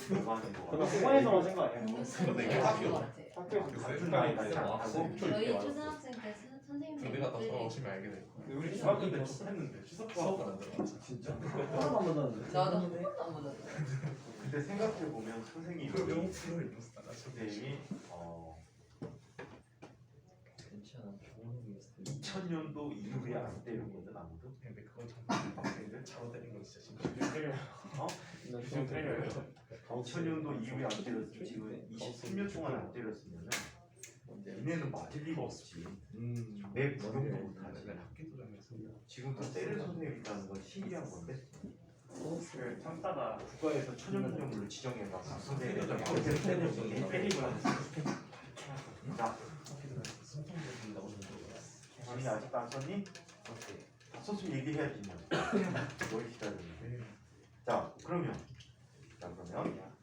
누가 하는 거 그거 같아? 학원에서 맞은 거 아니야? 근데 이게 학교 학교. 같아. 학교에서 그 같은 쌤 나이 나이 나지 않고 하고 저희 초등학생 때 선생님들 군대 갔다 돌아오시면 알게 될 거야. 우리 중학교 때 했는데 추석 수업은 안 들어갔어. 진짜? 하나도 안 맞았는데. 나도 한 번도 안 받았어. 근데 생각해 보면 선생님이 영어 프로 입었어. 나 선생님이 괜찮아. 좋은 2000년도 이후에 안 때렸거든 아무도. 근데 그건 정말 빡센데 차로 때린 건 진짜 심해. 지금 때려요. 2000년도 이후에 안 때렸으면 지금 23년 동안 안 때렸으면은 얘네는 맞을 리가 없지. 내 구경도 못하지. 내가 학기 도장에서 지금도 때릴 선생님이 있다는 건 신기한 건데 그 참다가 국가에서 천연기념물로 지정해서 선생님이 학기 어떻게 때리는 도장에서 때리고 자, 숨통도 나오는 거. 아니 아직 안 썼니? 썼으면 얘기해야지 뭐. 뭘 기다리는 자 그러면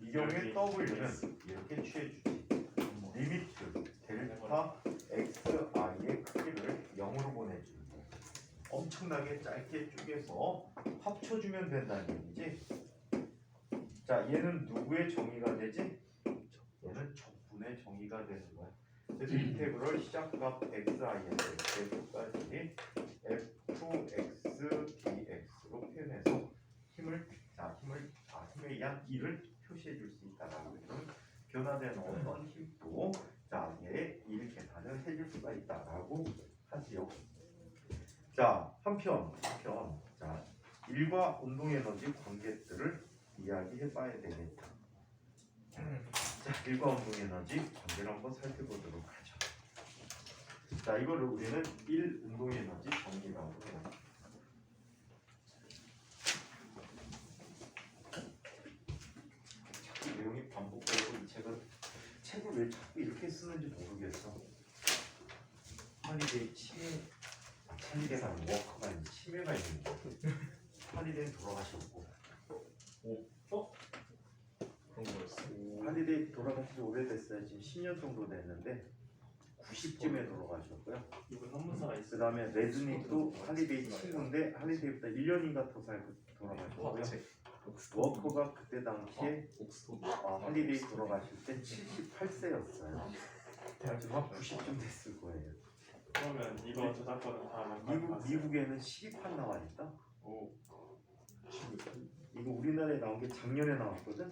이 경우에 W는 이렇게 취해주지. 리미트 델타 xi의 크기를 0으로 보내주는 거야. 엄청나게 짧게 쪼개서 합쳐주면 된다는 얘기지. 자 얘는 누구의 정의가 되지? 얘는 적분의 정의가 되는 거야. 그래서 인테그럴 시작값 xi에서 f까지 fx dx로 표현해서 힘에 의한 2를 표시해 줄 수 있다라고 해서 변화된 어떤 힘도 자 얘의 1 계산을 해줄 수가 있다라고 하지요. 자 한편 자 1과 운동에너지 관계들을 이야기해 봐야 되겠다. 자 1과 운동에너지 관계를 한번 살펴보도록 하죠. 자 이거를 우리는 1 운동에너지 정리라고 해요. 자꾸 내용이 반복되고 이 책을 왜 자꾸 이렇게 쓰는지 모르겠어. 할리데이 할리데이가 아니고 워커가 아닌 치매가 있는 거. 할리데이는 돌아가셨고 그런 거였어. 할리데이 돌아가신 지 오래됐어요. 지금 10년 정도 됐는데 90쯤에 돌아가셨고요. 이분 선문사가 있어. 그 다음에 레드닉도 할리데이 친구인데 할리데이보다 1년인가 더 살고 돌아가셨고요. 워커가 그때 당시에 옥스포드. 할리데이 돌아가실 때 78세였어요. 지금 한 90쯤 됐을 거예요. 그러면 이거 저작권은 다 미국에는 12판 나와 있다. 오. 이거 우리나라에 나온 게 작년에 나왔거든.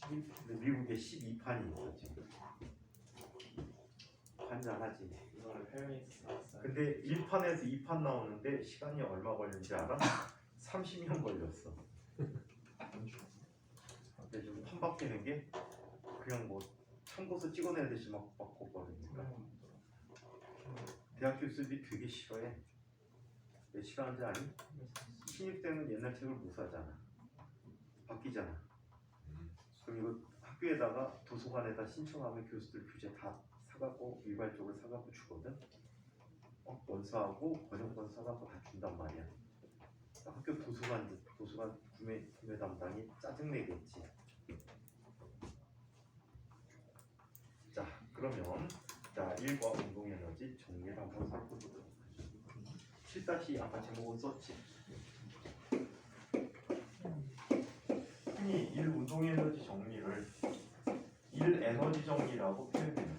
근데 미국에 12판이 있어 지금. 환장하지. 이거를 표현했어. 근데 1판에서 2판 나오는데 시간이 얼마 걸린지 알아? 30년 걸렸어. 근데 지금 판 바뀌는 게 그냥 뭐 참고서 찍어내듯이 막 바꿔버리니까. 대학교 쓰기 되게 싫어해. 왜 싫어하는지 아니? 신입 때는 옛날 책을 못 사잖아. 바뀌잖아. 그럼 이거 학교에다가 도서관에다 신청하면 교수들 교재 다 사갖고 일괄적으로 사갖고 주거든. 원서하고 번역본 사갖고 다 준단 말이야. 학교 도서관 구매 담당이 짜증내겠지. 자 그러면 자 1과 운동에너지 정리를 한번 살펴보도록 하죠. 7- 아까 제목은 썼지. 흔히 1 운동에너지 정리를 1 에너지 정리라고 표현해요.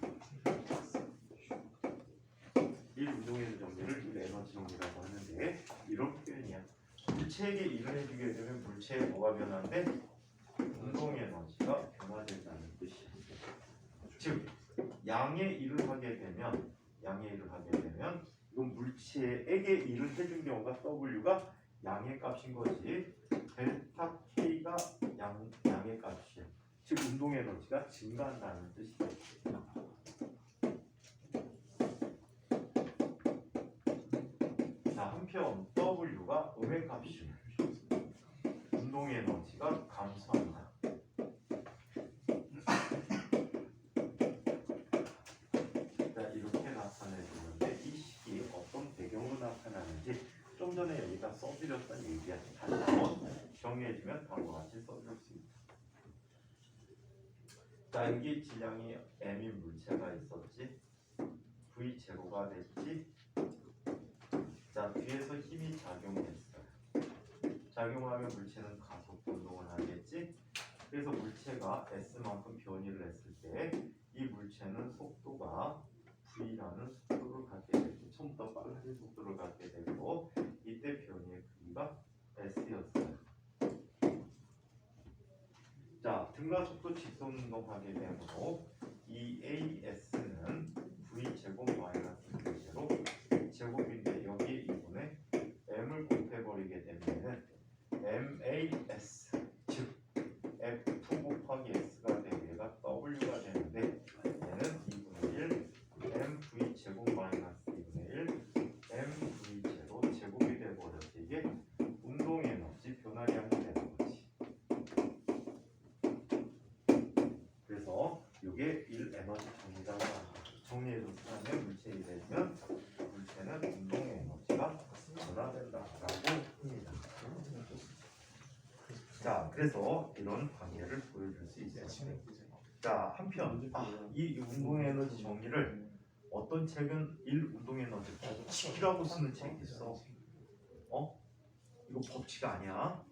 1 운동에너지 정리를 1 에너지 정리라고 하는데 이런 표현이야. 물체에게 일을 해주게 되면 물체 물체에 뭐가 변하는데 운동 에너지가 변화된다는 뜻이야. 즉 양의 일을 하게 되면 이건 물체에게 일을 해준 경우가 W가 양의 값인 거지. 델타 K가 양의 값이야. 즉 운동 에너지가 증가한다는 뜻이야. 자, 한편 W가 음의 값이야. 운동 에너지가 감소한다. 자, 이렇게 나타내주는데 이 식이 어떤 배경으로 나타나는지 좀 전에 여기다 써드렸던 얘기야. 다시 한번 정리해주면 다음과 같이 써줄 수 있다. 자, 여기 질량이 m인 물체가 있었지. V 제로가 됐지. 자, 뒤에서 힘이 작용했어요. 작용하면 물체는 가속 운동을 하겠지. 그래서 물체가 S만큼 변이를 했을 때 이 물체는 속도가 V라는 속도를 갖게 되고 처음부터 빠른 속도를 갖게 되고 이때 변이의 크기가 S였어요. 자, 등가 속도 직선 운동하게 되므로 이 AS는 V 제곱 마이너스 V제로 제곱인데 여기에 이분에 M을 곱해버리게 되면은 MAS 즉 F 곱하기 S가 되고 얘가 W가 되는데 얘는 2분의 1 MV 제곱 마이너스 2분의 1 MV 제로 제곱이 돼버려서 이게 운동 에너지 변화량이 되는 거지. 그래서 이게 1 에너지 정리라고 합니다. 정리해서 쓰면 물체이 되면 물체는 운동 에너지가 변화된다라고 합니다. 자, 그래서 이런 관계를 보여줄 수 있어요. 자, 한편 이 운동 에너지 정리를 어떤 책은 1 운동 에너지 법칙이라고 쓰는 책이 있어. 이거 법칙 아니야.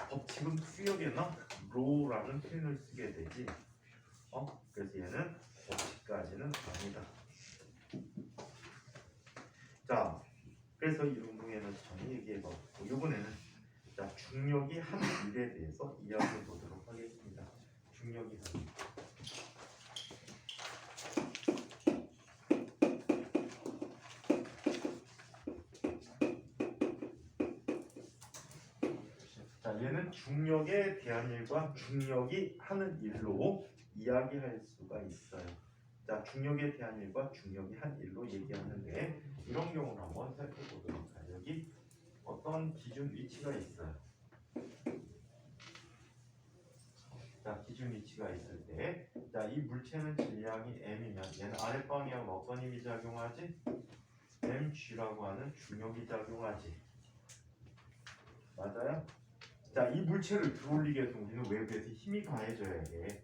법칙은 수역에나 로라는 표현을 쓰게 되지. 그래서 얘는 법칙까지는 아니다. 자, 그래서 이 운동 에너지 정리 얘기해봤고 이번에는 자, 중력이 한 일에 대해서 이야기해 보도록 하겠습니다. 중력이 한 일. 자, 얘는 중력에 대한 일과 중력이 하는 일로 이야기할 수가 있어요. 자, 중력에 대한 일과 중력이 한 일로 얘기하는데 이런 경우를 한번 살펴보도록 하죠. 여기 어떤 기준 위치가 있어요. 자, 기준 위치가 있을 때, 자, 이 물체는 질량이 m이면 얘는 아랫방향으로 어떤 힘이 작용하지? mg라고 하는 중력이 작용하지. 맞아요? 자, 이 물체를 들어올리게 해서 우리는 외부에서 힘이 가해져야 돼.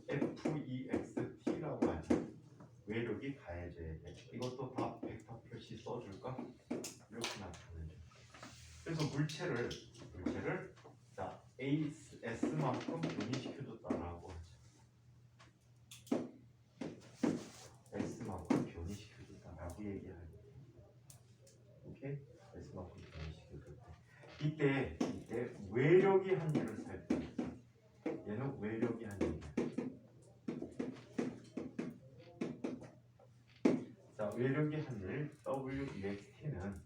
FEXT라고 하죠. 외력이 가해져야 돼. 이것도 다 벡터 표시 써줄까? 이렇게 나타내죠. 그래서 물체를 자, S만큼 변이시켜줬다라고 하죠. S만큼 변이시켜줬다라고 얘기하죠. 오케이? S만큼 변이시켜줬다. 이때 외력이 한 일을 살펴보죠. 얘는 외력이 한 일이야. 자, 외력이 한 일 WEXT는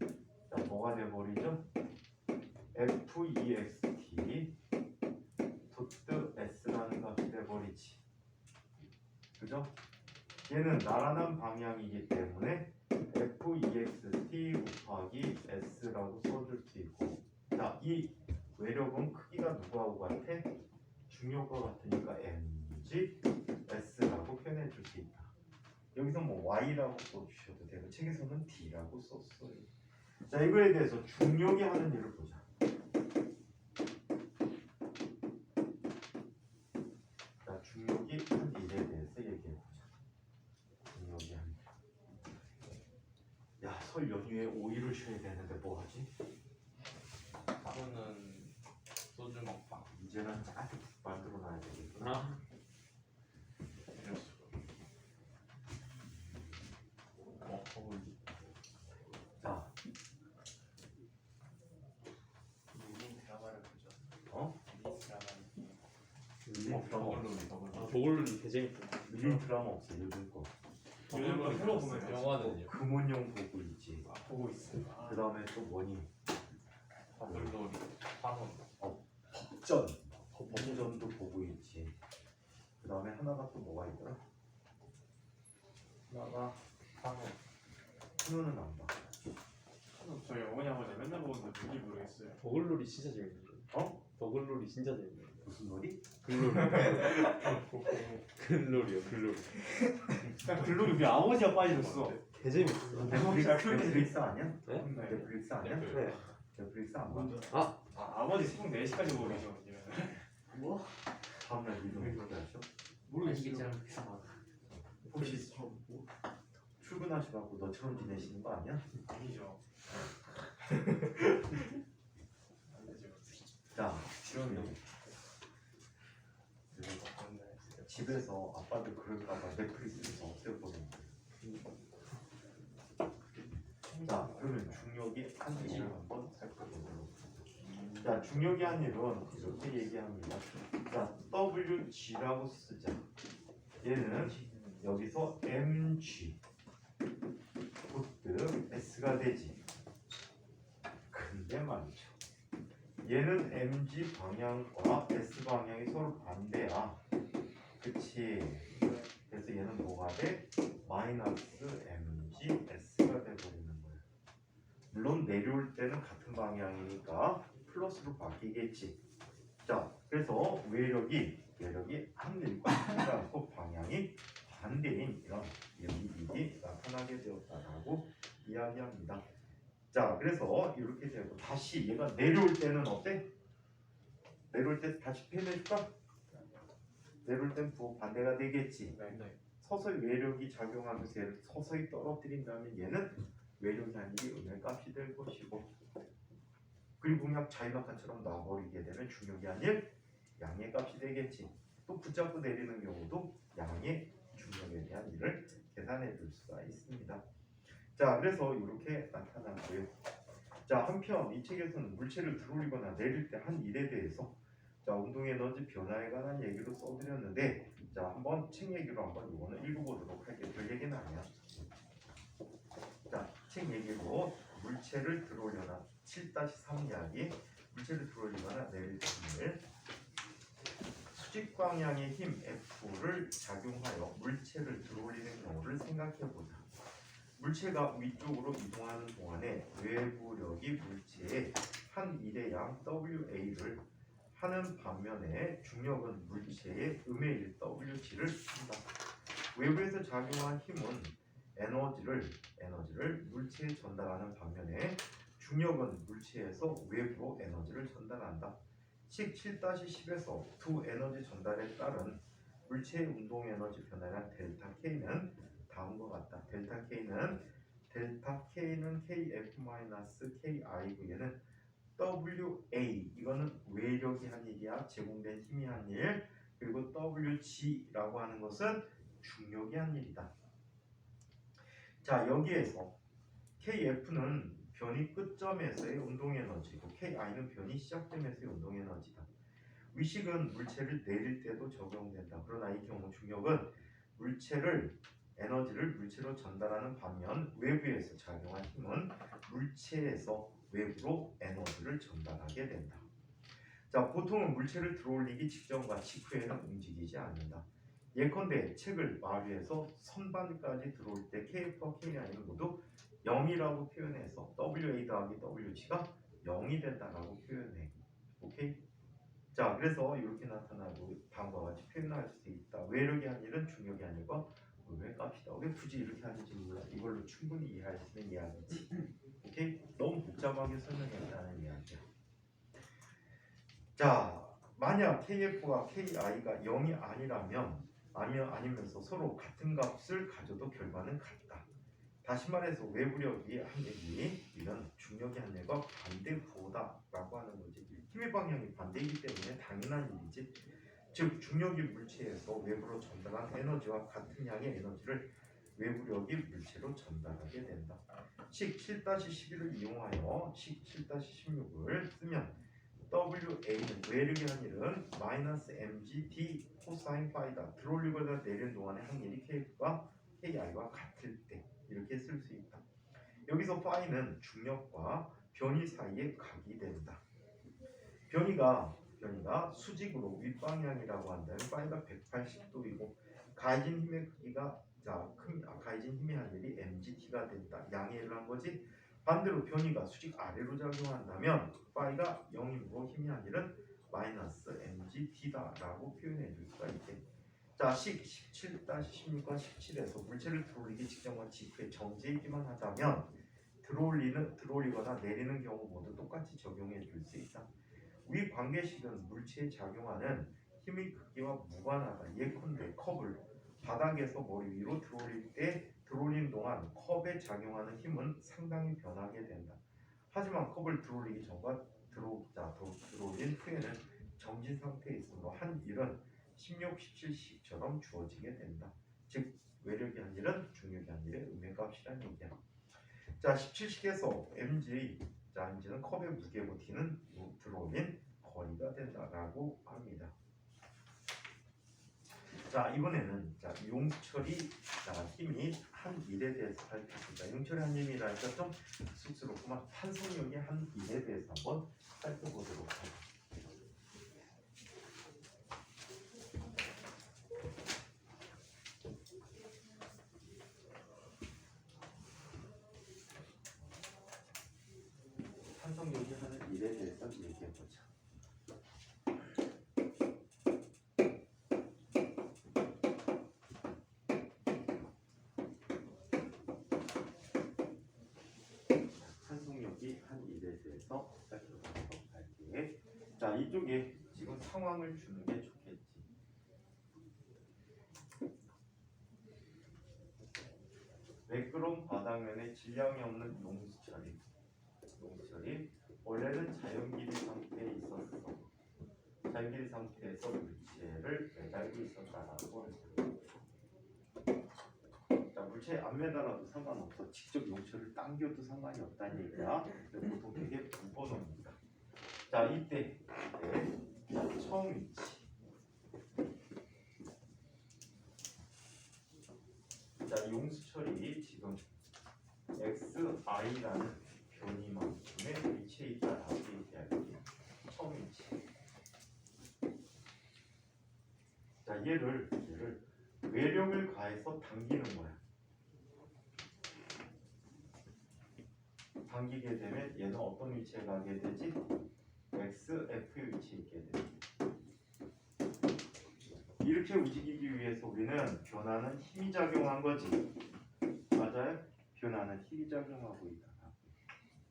자, 뭐가 돼버리죠? FEXT 도트 S라는 값이 돼버리지. 그죠? 얘는 나란한 방향이기 때문에 FEXT 곱하기 S라고 써줄 수 있고, 자, 이 외력은 크기가 누구하고 같아? 중력과 같으니까 mg S라고 표현해 줄 수 있다. 여기서 뭐 Y라고 써주셔도 되고 책에서는 D라고 썼어요. 자, 이거에 대해서 중력이 하는 일을 보자. 자, 중력이 한 일에 대해서 얘기해 보자. 중력이 한 일. 야, 설 연휴에 5일을 쉬어야 되는데 뭐 하지? 하루는 소주 먹방. 이제는 아주 만들어 놔야 되겠구나. 이럴 수가. 자, 밀린 드라마 아 보글룰이 개재밌다. 밀린 드라마 없어 요즘 거. 요즘 거 새로 보면 되지. 영화는요? 금원용 보고 있지. 보고 있어. 그 다음에 또 뭐니? 버블놀이 한원 법전. 법전도 보고 있지. 그 다음에 하나가 또 뭐가 있더라? 하나가 한원 한우는 안 봐. 저희 어머니 아버지 맨날 보는데 뭔지 모르겠어요. 보글룰이 진짜 재밌는데. 어? 보글룰이 진짜 재밌는데. 무슨 놀이? 글룰. 글룰이요 글룰. 딱 글로리 우리 아버지가 빠져줬어. 개재밌어. 넷플릭스 아니야? 네? 넷플릭스 아니야? 네. 넷플릭스 안 봐. 아버지 새벽 4시까지 보고 계셔. 뭐? 다음날 이동 어떻게 하셔? 모르겠어요. 혹시 출근하셔갖고 너처럼 지내시는 거 아니야? 아니죠. 안 되죠. 자, 그러면 집에서 아빠도 그럴까봐 넷플릭스에서 없애버리는 거예요. 자, 그러면 중력이 한 일을 한번 살펴보도록. 자, 중력이 한 일은 이렇게 얘기합니다. 자, WG라고 쓰자. 얘는 여기서 mg 곧 s가 되지. 근데 말이죠. 얘는 mg 방향과 s 방향이 서로 반대야. 그치? 그래서 얘는 뭐가 돼? 마이너스 mg s가 돼버리는 거야. 물론 내려올 때는 같은 방향이니까 플러스로 바뀌겠지. 자, 그래서 외력이 한 일과 한일하고 방향이 반대인 이런 일이 나타나게 되었다라고 이야기합니다. 자, 그래서 이렇게 되고 다시 얘가 내려올 때는 어때? 내려올 때 다시 표현해줄까? 내려올 땐 반대가 되겠지. 서서히 외력이 작용하면서 얘를 서서히 떨어뜨린다면 얘는 외력이 아니기 음의 값이 될 것이고, 그리고 그냥 자유낙하처럼 놔버리게 되면 중력이 아닐 양의 값이 되겠지. 또 붙잡고 내리는 경우도 양의 중력에 대한 일을 계산해 줄 수가 있습니다. 자, 그래서 이렇게 나타나고요. 자, 한편 이 책에서는 물체를 들어올리거나 내릴 때 한 일에 대해서 자, 운동에너지 변화에 관한 얘기로 써드렸는데, 자, 한번 책 얘기로 한번 이거는 읽어보도록 할게요. 별 얘기는 아니야. 자, 책 얘기로 물체를 들어올려나 7-3 이야기. 물체를 들어올리거나 내릴 때 힘을 수직 방향의 힘 F를 작용하여 물체를 들어올리는 경우를 생각해보자. 물체가 위쪽으로 이동하는 동안에 외부력이 물체의 한 일의 양 WA를 하는 반면에 중력은 물체의 음의 일 WG를 한다. 외부에서 작용한 힘은 에너지를 물체에 전달하는 반면에 중력은 물체에서 외부로 에너지를 전달한다. 식 7-10에서 두 에너지 전달에 따른 물체의 운동 에너지 변화량 델타 K는 다음과 같다. 델타 K는 KF-KI고 얘는 WA 이거는 외력이 한 일이야. 제공된 힘이 한 일. 그리고 WG라고 하는 것은 중력이 한 일이다. 자, 여기에서 KF는 변이 끝점에서의 운동 에너지고 KI는 변이 시작점에서의 운동 에너지다. 위식은 물체를 내릴 때도 적용된다. 그러나 이 경우 중력은 에너지를 물체로 전달하는 반면 외부에서 작용한 힘은 물체에서 외부로 에너지를 전달하게 된다. 자, 보통은 물체를 들어올리기 직전과 직후에는 움직이지 않는다. 예컨대 책을 마루에서 선반까지 들어올 때 KF와 KI는 모두 0이라고 표현해서 WA 더하기 WG가 0이 된다라고 표현해. 오케이? 자, 그래서 이렇게 나타나고 다음과 같이 표현할 수 있다. 외력이 한 일은 중력이 아니고 왜 값이다. 왜 굳이 이렇게 하는지 몰라. 이걸로 충분히 이해할 수 있는 이야기지. 오케이? 너무 복잡하게 설명했다는 이야기야. 자, 만약 KF와 KI가 0이 아니면서 서로 같은 값을 가져도 결과는 같다. 다시 말해서 외부력이 한 일이 이건 중력이 한 일과 반대 부호다라고 하는 거지. 힘의 방향이 반대이기 때문에 당연한 일이지. 즉 중력이 물체에서 외부로 전달한 에너지와 같은 양의 에너지를 외부력이 물체로 전달하게 된다. 식 7-11을 이용하여 식 7-16을 쓰면 WA는 외력의 확률은 마이너스 mgt 코사인 파이다. 들어올리거나 내리는 동안의 확률이 k가 ki와 같을 때 이렇게 쓸 수 있다. 여기서 파이는 중력과 변이 사이의 각이 된다. 변이가 수직으로 윗방향이라고 한다면 파이가 180도이고 가해진 힘의 크기가 가해진 힘의 한율이 mgt가 된다. 양해를 한 거지. 반대로 변이가 수직 아래로 작용한다면 파이가 0이므로 힘의 한율은 마이너스 mgt다라고 표현해 줄 수가 있대. 자, 17-16과 17에서 물체를 들어올리기 직전과 직후에 정지기만 하자면 들어올리거나 내리는 경우 모두 똑같이 적용해 줄 수 있다. 위 관계식은 물체에 작용하는 힘의 크기와 무관하다. 예컨대 컵을 바닥에서 머리 위로 들어올릴 때 들어올리는 동안 컵에 작용하는 힘은 상당히 변하게 된다. 하지만 컵을 들어올리기 전과 들어올린 후에는 정지 상태에 있으므로 한 일은 16, 17식처럼 주어지게 된다. 즉 외력의 한 일은 중력의 한 일의 음의 값이라는 얘기야. 자, 17식에서 mg는 컵의 무게고 d는 들어올린 거리가 된다라고 합니다. 자, 이번에는 용처리 힘이 한 일에 대해서 살펴보자. 용처리 한 힘이라니까 좀 쑥스럽구만. 탄성력이 한 일에 대해서 한번 살펴보도록 하겠습니다. 탄성력이 하는 일에 대해서 얘기해보자. 탄성력이 한 일에 대해서 살펴보도록 할게. 자, 이쪽에 지금 상황을 주는 게 좋겠지. 매끄러운 바닥면에 질량이 없는 용수처리. 원래는 자연길이 상태에 있었어. 자연길이 상태에서 물체를 매달고 있었다라고 한다. 자, 물체에 안 매달아도 상관없어. 직접 용처를 당겨도 상관이 없다는 얘기야. 보통 되게 무번호입니다. 자, 이때 처음 위치. 자, 용수철이 지금 xi라는 변이만큼의 위치에 있다라고 얘기할게요. 처음 위치. 자, 얘를 외력을 가해서 당기는 거야. 당기게 되면 얘는 어떤 위치에 가게 되지? xf 위치에 있게 되지. 이렇게 움직이기 위해서 우리는 변화는 힘이 작용한 거지. 맞아요? 변화는 힘이 작용하고 있다.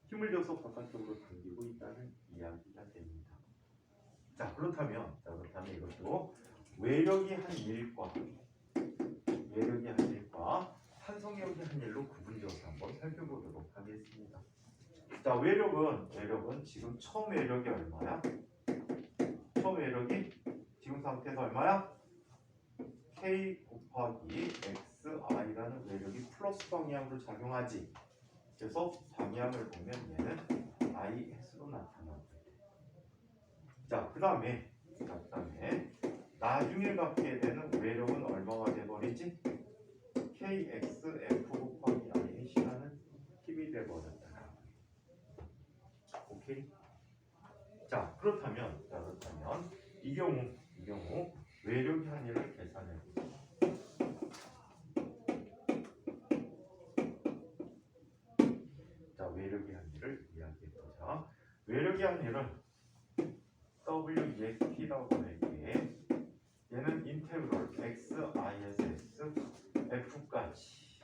힘을 줘서 바깥쪽으로 당기고 있다는 이야기가 됩니다. 자, 그렇다면 이것도 외력이 한 일과 탄성력이 한 일로 구분지어서 한번 살펴보도록 하겠습니다. 자, 외력은 지금 처음 외력이 얼마야? 처음 외력이 지금 상태에서 얼마야? K 곱하기 XI라는 외력이 플러스 방향으로 작용하지. 그래서 방향을 보면 얘는 IX로 나타나고 있대. 자, 그 다음에 나중에 갖게 되는 외력은 얼마가 돼버리지? KXF 곱하기 IC라는 힘이 돼버렸다. 오케이? 자, 그렇다면 이 경우 외력의 한일을 계산해 보자. 자, 외력의 한일을 이야기해 보자. 외력의 한일은 WEXP라고 할게. 얘는 인테그럴 XISS F까지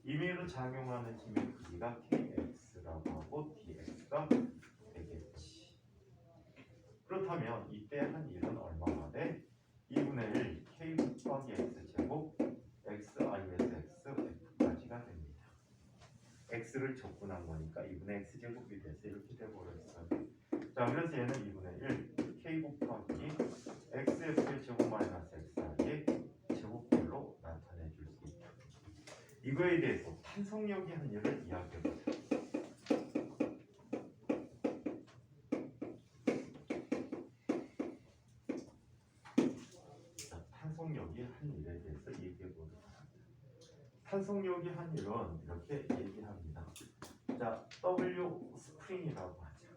임의로 작용하는 힘의 크기가 KX라고 하고 DX가 되겠지. 그렇다면 이때 한 일은 얼마나 돼? 2분의 1 K 곱하기 X제곱 XISX F까지가 됩니다. X를 적분한 거니까 2분의 X제곱이 돼서 이렇게 돼버렸어요. 자, 그래서 얘는 2분의 1 K 곱하기 XF의 제곱 마이너스 XI의 제곱별로 나타내 줄 수 있다. 이거에 대해서 탄성력이 한 일을 이야기해보자. 탄성력이 한 일에 대해서 얘기해 보도록 합니다. 탄성력이 한 일은 이렇게 얘기합니다. 자, W 스프링이라고 하죠.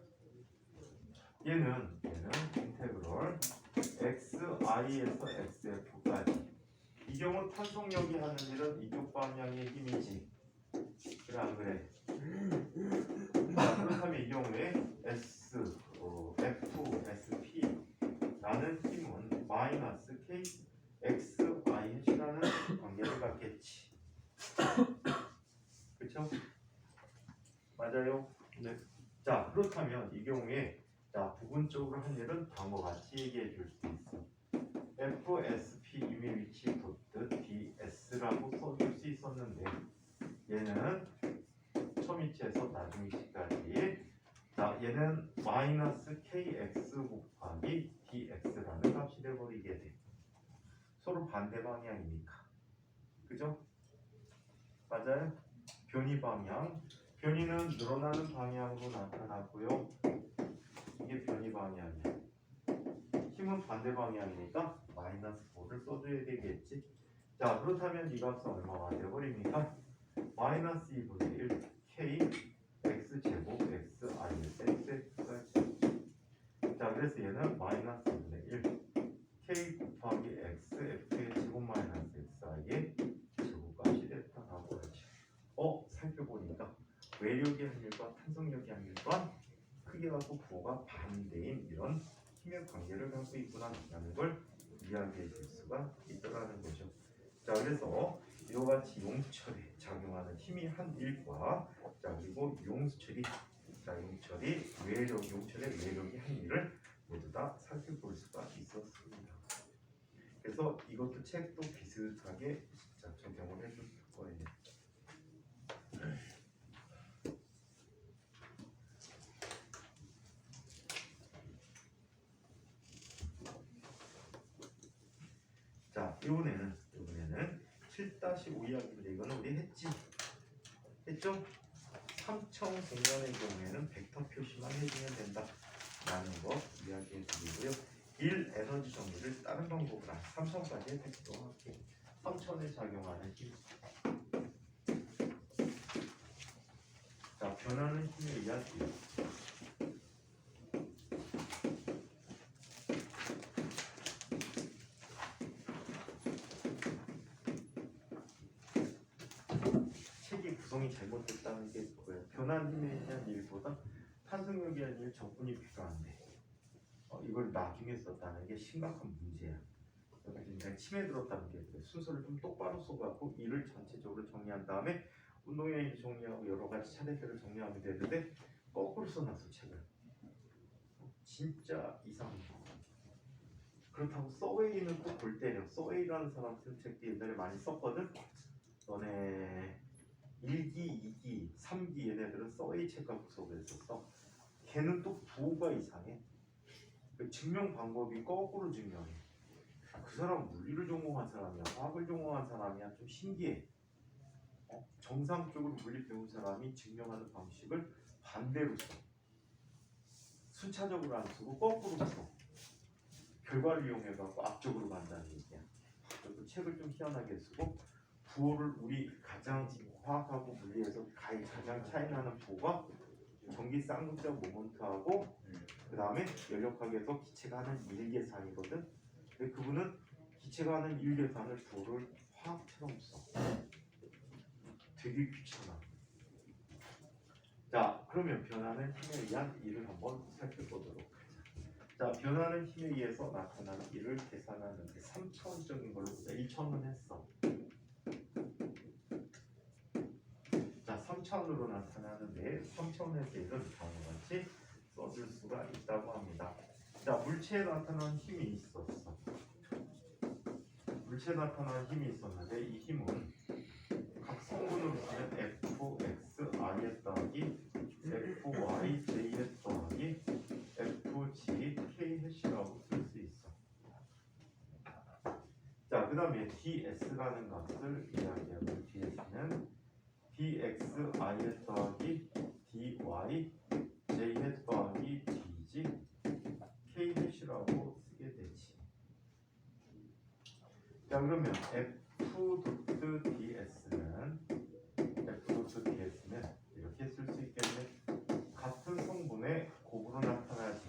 얘는 인테그럴 xi에서 xf까지. 이 경우 탄성력이 하는 일은 이쪽 방향의 힘이지. 그래 안 그래? 자, 그렇다면 이 경우에 F, SP라는 힘은 마이너스 K, XI라는 관계를 갖겠지. 그렇죠? 맞아요? 네. 자, 그렇다면 이 경우에 자, 부분적으로 한 일은 다음과 같이 얘기해 줄 수 있어. FSP 이미 위치 돋듯 DS라고 써줄 수 있었는데 얘는 처음 위치에서 나중 위치까지 자, 얘는 마이너스 KX 곱하기 DX라는 값이 돼버리게 돼. 서로 반대 방향이니까. 그죠? 맞아요? 변이 방향. 변이는 늘어나는 방향으로 나타나고요. 이게 변이 방향이야. 힘은 반대 방향이니까 마이너스 4를 써줘야 되겠지. 자, 그렇다면 이 값은 얼마가 되어버립니까? 마이너스 2분의 1 K X제곱 XI에서 XX까지. 자, 그래서 얘는 마이너스 2분의 1 K 곱하기 X F의 제곱 마이너스 XI의 제곱값이 됐다라고 하죠. 살펴보니까 외력의 확률과 탄성력의 확률과 크게 갖고 부호가 반대인 이런 힘의 관계를 갖고 있구나라는 걸 이야기해 줄 수가 있더라는 거죠. 자, 그래서 이와 같이 용수철에 작용하는 힘이 한 일과 자, 그리고 용수철이 용철의 외력이 한 일을 모두 다 살펴볼 수가 있었습니다. 그래서 이것도 책도 비슷하게 자, 적용을 해줄 거예요. 자, 이번에는 7-5 이야기인데 이거는 우리 했죠? 3청 공간의 경우에는 벡터 표시만 해주면 된다라는 거 이야기해 드리고요. 1 에너지 정리를 다른 방법으로 3천까지 벡터하게 3천에 작용하는 힘. 자, 변하는 힘에 의한 힘. 구성이 잘못됐다는 게 뭐예요? 변한 힘에 대한 일보다 탄성력에 대한 일 적분이 필요한데 이걸 나중에 썼다는 게 심각한 문제야. 그러니까 굉장히 침해 들었다는 게 순서를 좀 똑바로 써갖고 일을 전체적으로 정리한 다음에 운동의 일 정리하고 여러 가지 차례들을 정리하면 되는데 거꾸로 써놨어 책을. 진짜 이상해. 그렇다고 서웨이는 꼭 볼 때려. 서웨이라는 사람 쓴 책도 옛날에 많이 썼거든. 너네 1기, 2기, 3기 얘네들은 서웨이 책과 구속을 했었어. 걔는 또 부호가 이상해. 그 증명 방법이 거꾸로 증명해. 그 사람 물리를 전공한 사람이야, 화학을 전공한 사람이야. 좀 신기해. 정상적으로 물리 배운 사람이 증명하는 방식을 반대로 써. 순차적으로 안 쓰고 거꾸로 써. 결과를 이용해갖고 앞쪽으로 간다는 얘기야. 그리고 책을 좀 희한하게 쓰고 부호를 우리 가장 화학하고 물리에서 가장 차이 나는 부호가 전기 쌍극자 모먼트하고 그 다음에 연력학에서 기체가 하는 일계산이거든. 근데 그분은 기체가 하는 일계산을 부호를 화학처럼 써. 되게 귀찮아. 자, 그러면 변하는 힘에 의한 일을 한번 살펴보도록 하자. 자, 변하는 힘에 의해서 나타나는 일을 계산하는데 3차원적인 걸로 1차원은 했어. 자, 3차원으로 나타나는데 3차원에서 일은 다음과 같이 써줄 수가 있다고 합니다. 자, 물체에 나타나는 힘이 있었어. 물체에 나타나는 힘이 있었는데 이 힘은 각 성분으로 쓰면 fx, i에 더하기 fy, j에 더하기 fg, k 해시라고 쓸 수 있어. 자, 그 다음에 ds라는 값을 이야기하고 ds는 dx, i에 더하기 dy, j에 더하기 dg, k 해시라고 쓰게 되지. 자, 자 그러면 f.ds는 이렇게 쓸 수 있겠네. 같은 성분의 곱으로 나타나지.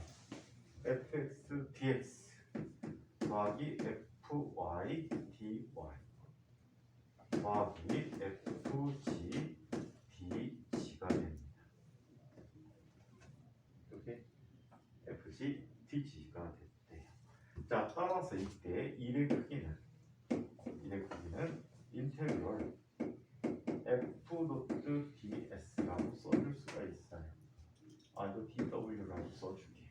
fx dx 더하기 fy dy 더하기 fg dg가 됩니다. 이렇게 fg dg가 됐대요. 자 따라서 이때 일의 크기는 인테그럴 f.ds라고 써줄 수가 있어요. 아 이거 dw라고 써주게.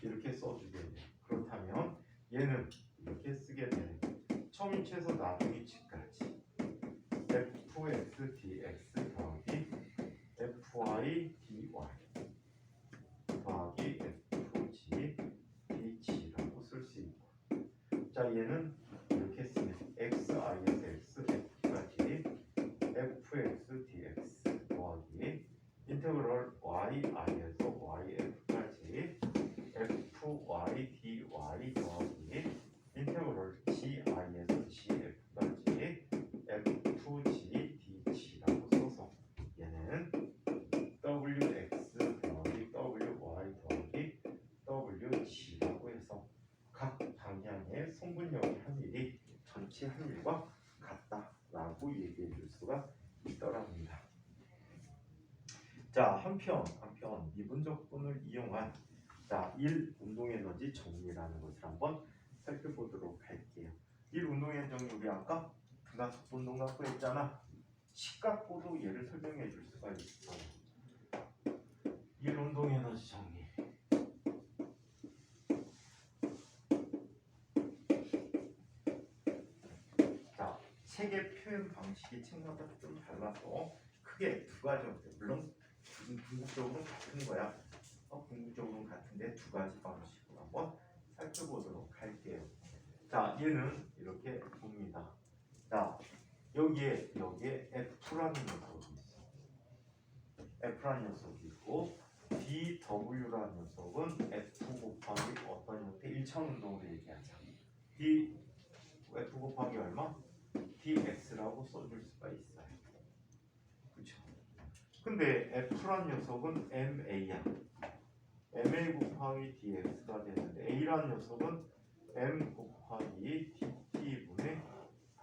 이렇게 써주게 돼. 그렇다면 얘는 이렇게 쓰게 돼. 처음 위치에서 나중 위치까지 fx dx 더하기 fy dy 더하기 fg dg라고 쓸 수 있고, 자 얘는 이렇게 쓰면 xi에서 xf까지 fx dx 더하기 인테그럴 yi에서 yf까지 fy dy 더하기 인테그럴 gi에서 gf까지 fg dg라고 써서 얘는 wx 더하기 wy 더하기 wg라고 해서 각 방향의 성분력의 함일이 전체 함일과 같다라고 얘기해 줄 수가 있더랍니다. 자 한편 미분적분을 이용한 자 1 운동에너지 정리라는 것을 한번 살펴보도록 할게요. 1 운동에너지 우리 아까 분화석 운동 갖고 했잖아. 식 갖고도 얘를 설명해 줄 수가 있어. 1 운동에너지 정리. 자 책의 표현 방식이 책마다 좀 달라서 크게 두 가지인데, 물론 궁극적으로는 같은 거야. 궁극적으로는 같은데 두 가지 방식으로 한번 살펴보도록 할게요. 자 얘는 이렇게 봅니다. 자 여기에 F라는 녀석이 있어. F라는 녀석이 있고 DW라는 녀석은 F 곱하기 어떤 형태 1차원 운동을 얘기하자. F 곱하기 얼마? dx라고 써줄 수가 있어요. 그렇죠? 근데 F라는 녀석은 MA야. MA 곱하기 dx가 되는데 A라는 녀석은 M 곱하기 dt분의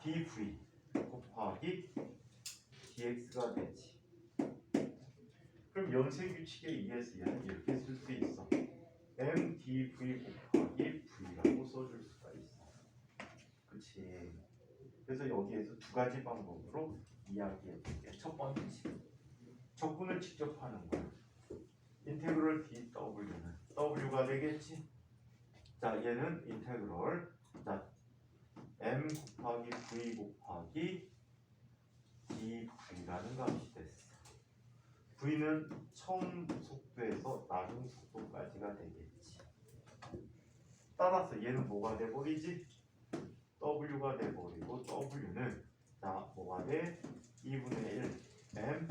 dv 곱하기 dx가 되지. 그럼 연쇄 규칙에 의해서 얘는 이렇게 쓸 수 있어. M dv 곱하기 v라고 써줄 수가 있어. 그치? 그래서 여기에서 두 가지 방법으로 이야기해 볼게. 첫 번째, 적분을 직접 하는 거야. 인테그럴 dw는 w가 되겠지. 자 얘는 인테그럴 자 m 곱하기 v 곱하기 dv라는 값이 됐어. v는 처음 속도에서 나중 속도까지가 되겠지. 따라서 얘는 뭐가 돼버리지? w가 돼버리고 w는 자 뭐가 돼? 2분의 1 m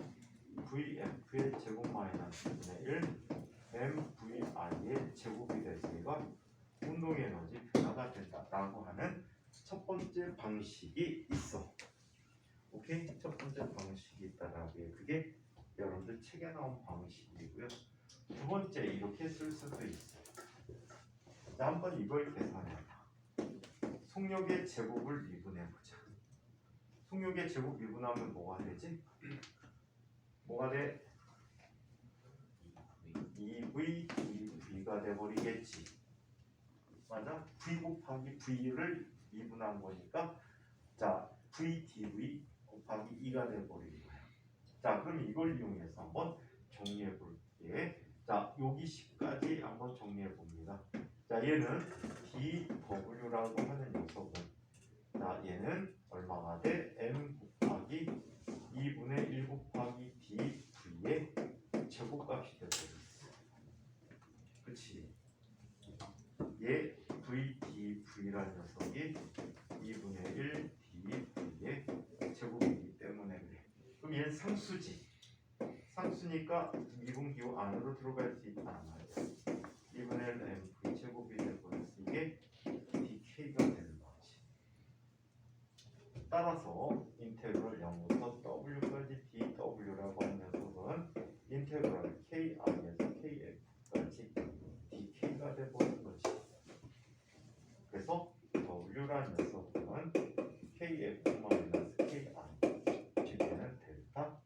vf의 제곱 마이너스 2분의 1 mvi의 제곱이 돼서 얘가 운동에너지 변화가 된다라고 하는 첫 번째 방식이 있어. 오케이? 첫 번째 방식이 있다라고 해. 그게 여러분들 책에 나온 방식이고요. 두 번째 이렇게 쓸 수도 있어. 자, 한번 이걸 계산해봐. 속력의 제곱을 미분해보자. 속력의 제곱 미분하면 뭐가 되지? 뭐가 돼? 2v dv가 돼버리겠지. 맞아? v 곱하기 v를 미분한 거니까 자 v dv 곱하기 2가 돼버리는 거야. 자 그럼 이걸 이용해서 한번 정리해 볼게. 자 여기 10까지 한번 정리해 봅니다. 자 얘는 dw라고 하는 녀석은 자 얘는 얼마가 돼? m 곱하기 2분의 1 곱하기 dv의 제곱값이 돼버렸어. 그치? 얘 v dv라는 녀석이 2분의 1 dv의 제곱이기 때문에 그래. 그럼 얘는 상수지. 상수니까 미분기호 안으로 들어갈 수 있단 말이야. 2분의 1 mv 제곱이 되버렸어. 이게 dk가 되는 거지. 따라서 인테그럴 0부터 w까지 dw라고 하는 녀석은 인테그럴 ki에서 kf까지 dk가 돼버린 거지. 그래서 w라는 녀석은 kf-ki 뒤에는 델타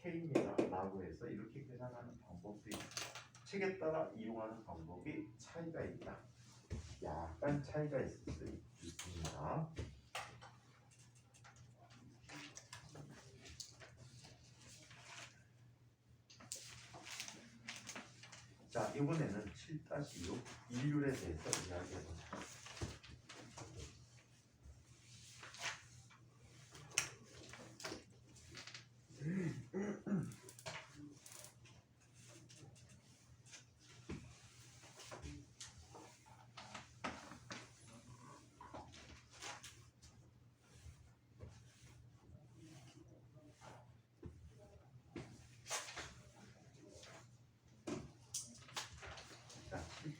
k입니다 라고 해서 이렇게 계산하는 방법도 있고 책에 따라 이용하는 방법이 차이가 있다. 약간 차이가 있을 수 있습니다. 자, 이번에는 7-6 일률에 대해서 이야기해보자.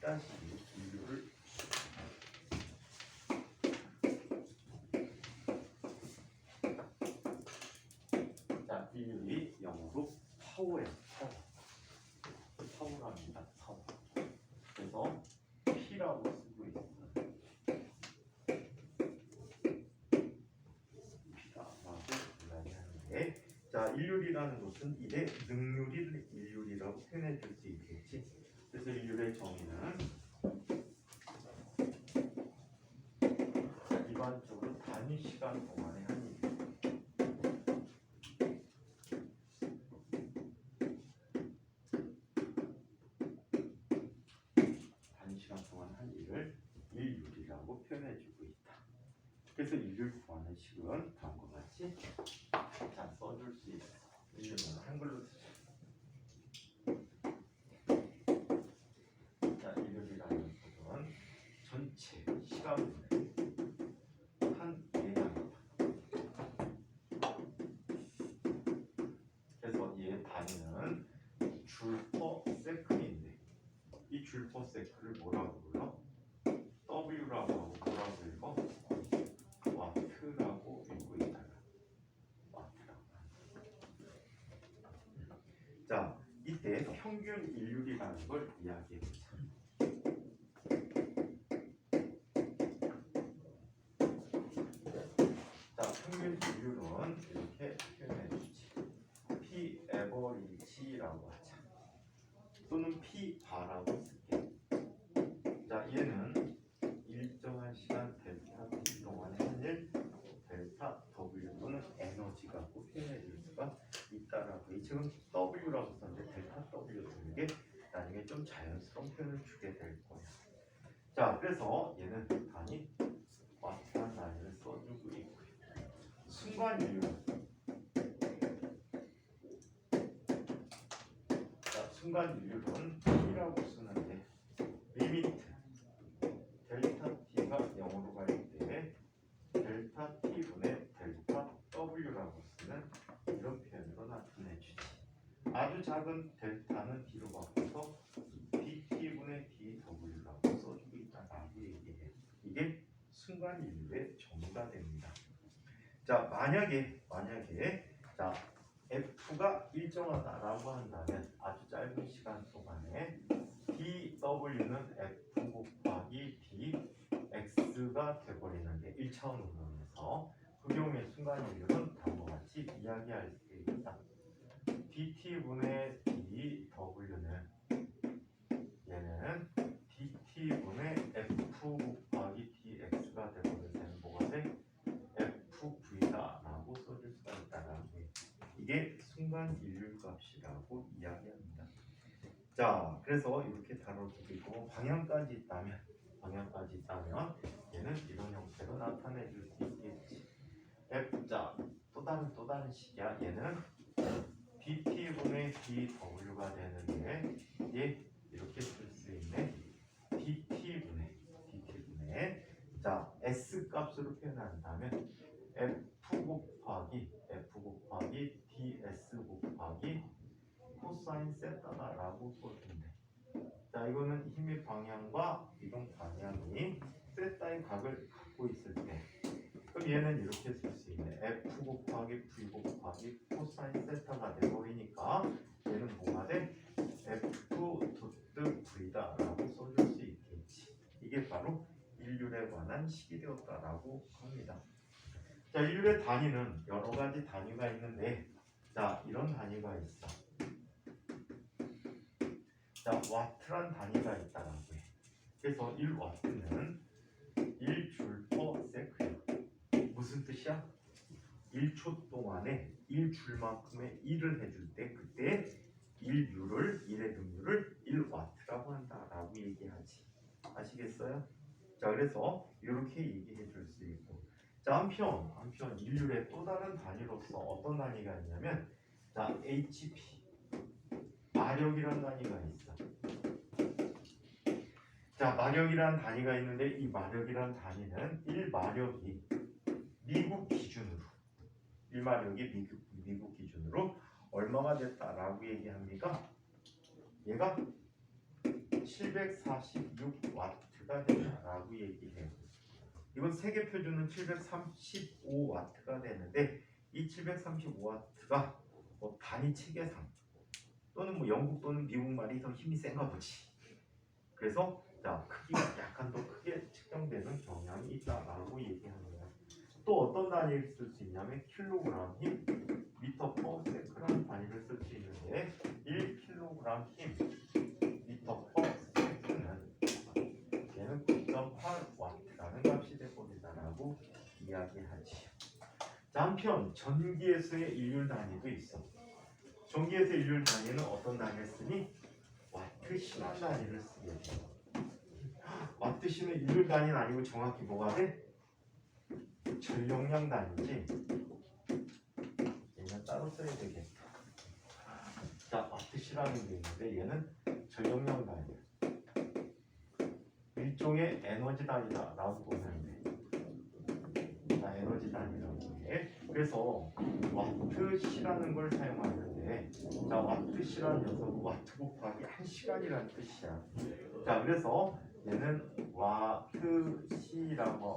자, 7-6 인류를 자, 인류이 영어로 파워예요. 파워랍니다. 파워. 그래서 P라고 쓰고 있어요. P라고 이야기하는데, 자, 일률이라는 것은 이래 능률을 일률이라고 표현해 줄 수 있겠지. 그래서 인류의 정의는 일반적으로 단위 시간 동안의 한 일. 단위 시간 동안 한 일을 일률이라고 표현해주고 있다. 그래서 일률 구하는 식은 다음과 같이 자 써줄 수 있어. 일률은 한글로 쓰자. 일률이라는 것은 전체 시간분의 한 예량이다. 그래서 얘 단위는 줄 퍼 세클인데 이 줄 퍼 세클을 뭐라고 불러? W라고 하고 뭐라고 읽어? 와트라고 읽고 있다가 와트라고 한다. 자, 이때 평균 일률이라는 걸 이야기해보자. 자, 평균 비율은 이렇게 표현해주지. P average라고 하자. 또는 P bar라고 쓸게. 자, 얘는 일정한 시간 델타 T 동안의 한일 델타 W 또는 에너지라고 표현해줄 수가 있다라고. 이 지금 W라고 썼는데 델타 W 쓰는 게 나중에 좀 자연스러운 표현을 주게 될 거야. 자, 그래서 얘는 단위 와트라는 단위를 써주고 있고요. 순간 인류. 자, 순간 인류는 T라고 쓰는데 리미트 델타 T가 0으로 갈 때 델타 T분의 델타 W라고 쓰는 이런 표현으로 나타내주지. 아주 작은 델타는 D로 바꿔서 DT분의 DW라고 써주고 있다라고 얘기해요. 이게 순간 인류의 정의가 됩니다. 자, 만약에 자 F가 일정하다라고 한다면 아주 짧은 시간 동안에 DW는 F 곱하기 DX가 돼버리는데 1차원 운동에서 그 경우에 순간 인류는 다음과 같이 이야기할 수 있다. DT분의 DW는 얘는 DT분의 F 곱하기 DX가 되버리면 뭐가 돼? FV다라고 써줄 수가 있다라는 거예요. 이게 순간 인류값이라고 이야기합니다. 자, 그래서 이렇게 다뤄주고 방향까지 있다면 얘는 이런 형태로 나타내 줄 수 있겠지. F자 또 다른 식이야. 얘는 DT분의 DW가 되는데 얘 이렇게 쓸 수 있네. DT분의 자 S 값으로 표현한다면 F 곱하기 DS 곱하기 코사인 세타다라고 써준대. 자, 이거는 힘의 방향과 이동 방향이 세타의 각을 갖고 있을 때 그럼 얘는 이렇게 쓸 수 있네. f 곱하기 v 곱하기 코사인 세타가 돼버리니까 얘는 뭐가 돼? f 도트 v다 라고 써줄 수 있겠지. 이게 바로 일률에 관한 식이 되었다라고 합니다. 자, 일률의 단위는 여러 가지 단위가 있는데, 자, 이런 단위가 있어. 자, 와트란 단위가 있다라고 해. 그래서 1와트는 1줄 퍼 세크야. 무슨 뜻이야? 1초 동안에 1줄만큼의 1을 해줄 때 그때 1의 등률을 1와트라고 한다라고 얘기하지. 아시겠어요? 자, 그래서 이렇게 얘기해 줄 수 있고, 자, 한편 인류의 또 다른 단위로서 어떤 단위가 있냐면, 자, HP 마력이라는 단위가 있어. 자, 마력이라는 단위가 있는데 이 마력이라는 단위는 1마력이 미국 기준으로 1마력이 미국 기준으로 얼마가 됐다라고 얘기합니까? 얘가 746와트가 된다라고 얘기해요. 이건 세계 표준은 735와트가 되는데 이 735와트가 뭐 단위 체계상 또는 뭐 영국 또는 미국 말이 더 힘이 센가 보지. 그래서 자, 크기가 약간 더 크게 측정되는 경향이 있다라고 얘기합니다. 또 어떤 단위를 쓸 수 있냐면 킬로그램 힘, 미터 퍼 세크라는 단위를 쓸 수 있는데 1kg 힘, 미터 퍼 세크는 얘는 9.8와트라는 값이 되버린다라고 이야기하지. 자, 한편 전기에서의 일률 단위도 있어. 전기에서의 일률 단위는 어떤 단위를 쓰니? 와트시간 단위를 쓰게 돼. 와트시는 일률 단위는 아니고 정확히 뭐가 돼? 전력량 단위지. 얘는 따로 써야 되겠다. 자, 와트시라는 게 있는데 얘는 전력량 단위. 일종의 에너지 단위다라고 보면 돼. 자, 에너지 단위라고 해. 그래서 와트시라는 걸 사용하는데, 자, 와트시라는 녀석은 와트 곱하기 1시간이라는 뜻이야. 자, 그래서 얘는 와트시라고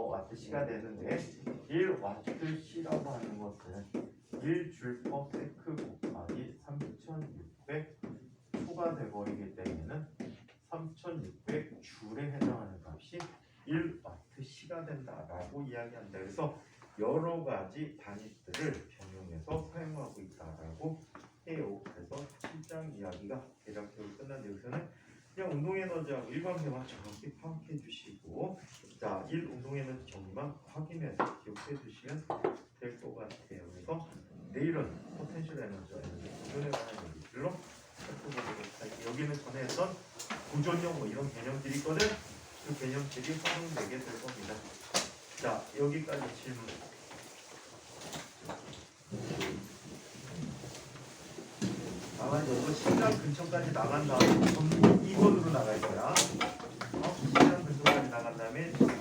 와트시가 되는데 1와트시라고 하는 것은 1줄 퍼 세크 곱하기 3600초가 되버리기 때문에 3600줄에 해당하는 값이 1와트시가 된다라고 이야기한다. 그래서 여러 가지 단위들을 병용해서 사용하고 있다라고 해요. 그래서 7장 이야기가 대략적으로 끝난 여기서는 그냥 운동에너지하고 일관계만 정확히 파악해 주시고, 자, 1 운동에너지 정의만 확인해서 기억해 주시면 될 것 같아요. 그래서 내일은 포텐셜 에너지와 에너지 구전에 관한 얘기들로 살펴보도록 할게요. 여기는 전에 했던 구전용 뭐 이런 개념들이 있거든. 그 개념들이 활용되게 될 겁니다. 자, 여기까지 질문. 아마 이거 신장 근처까지 나간 다음에 전부 2번으로 나갈 거야. 신장 근처까지 나간 다음에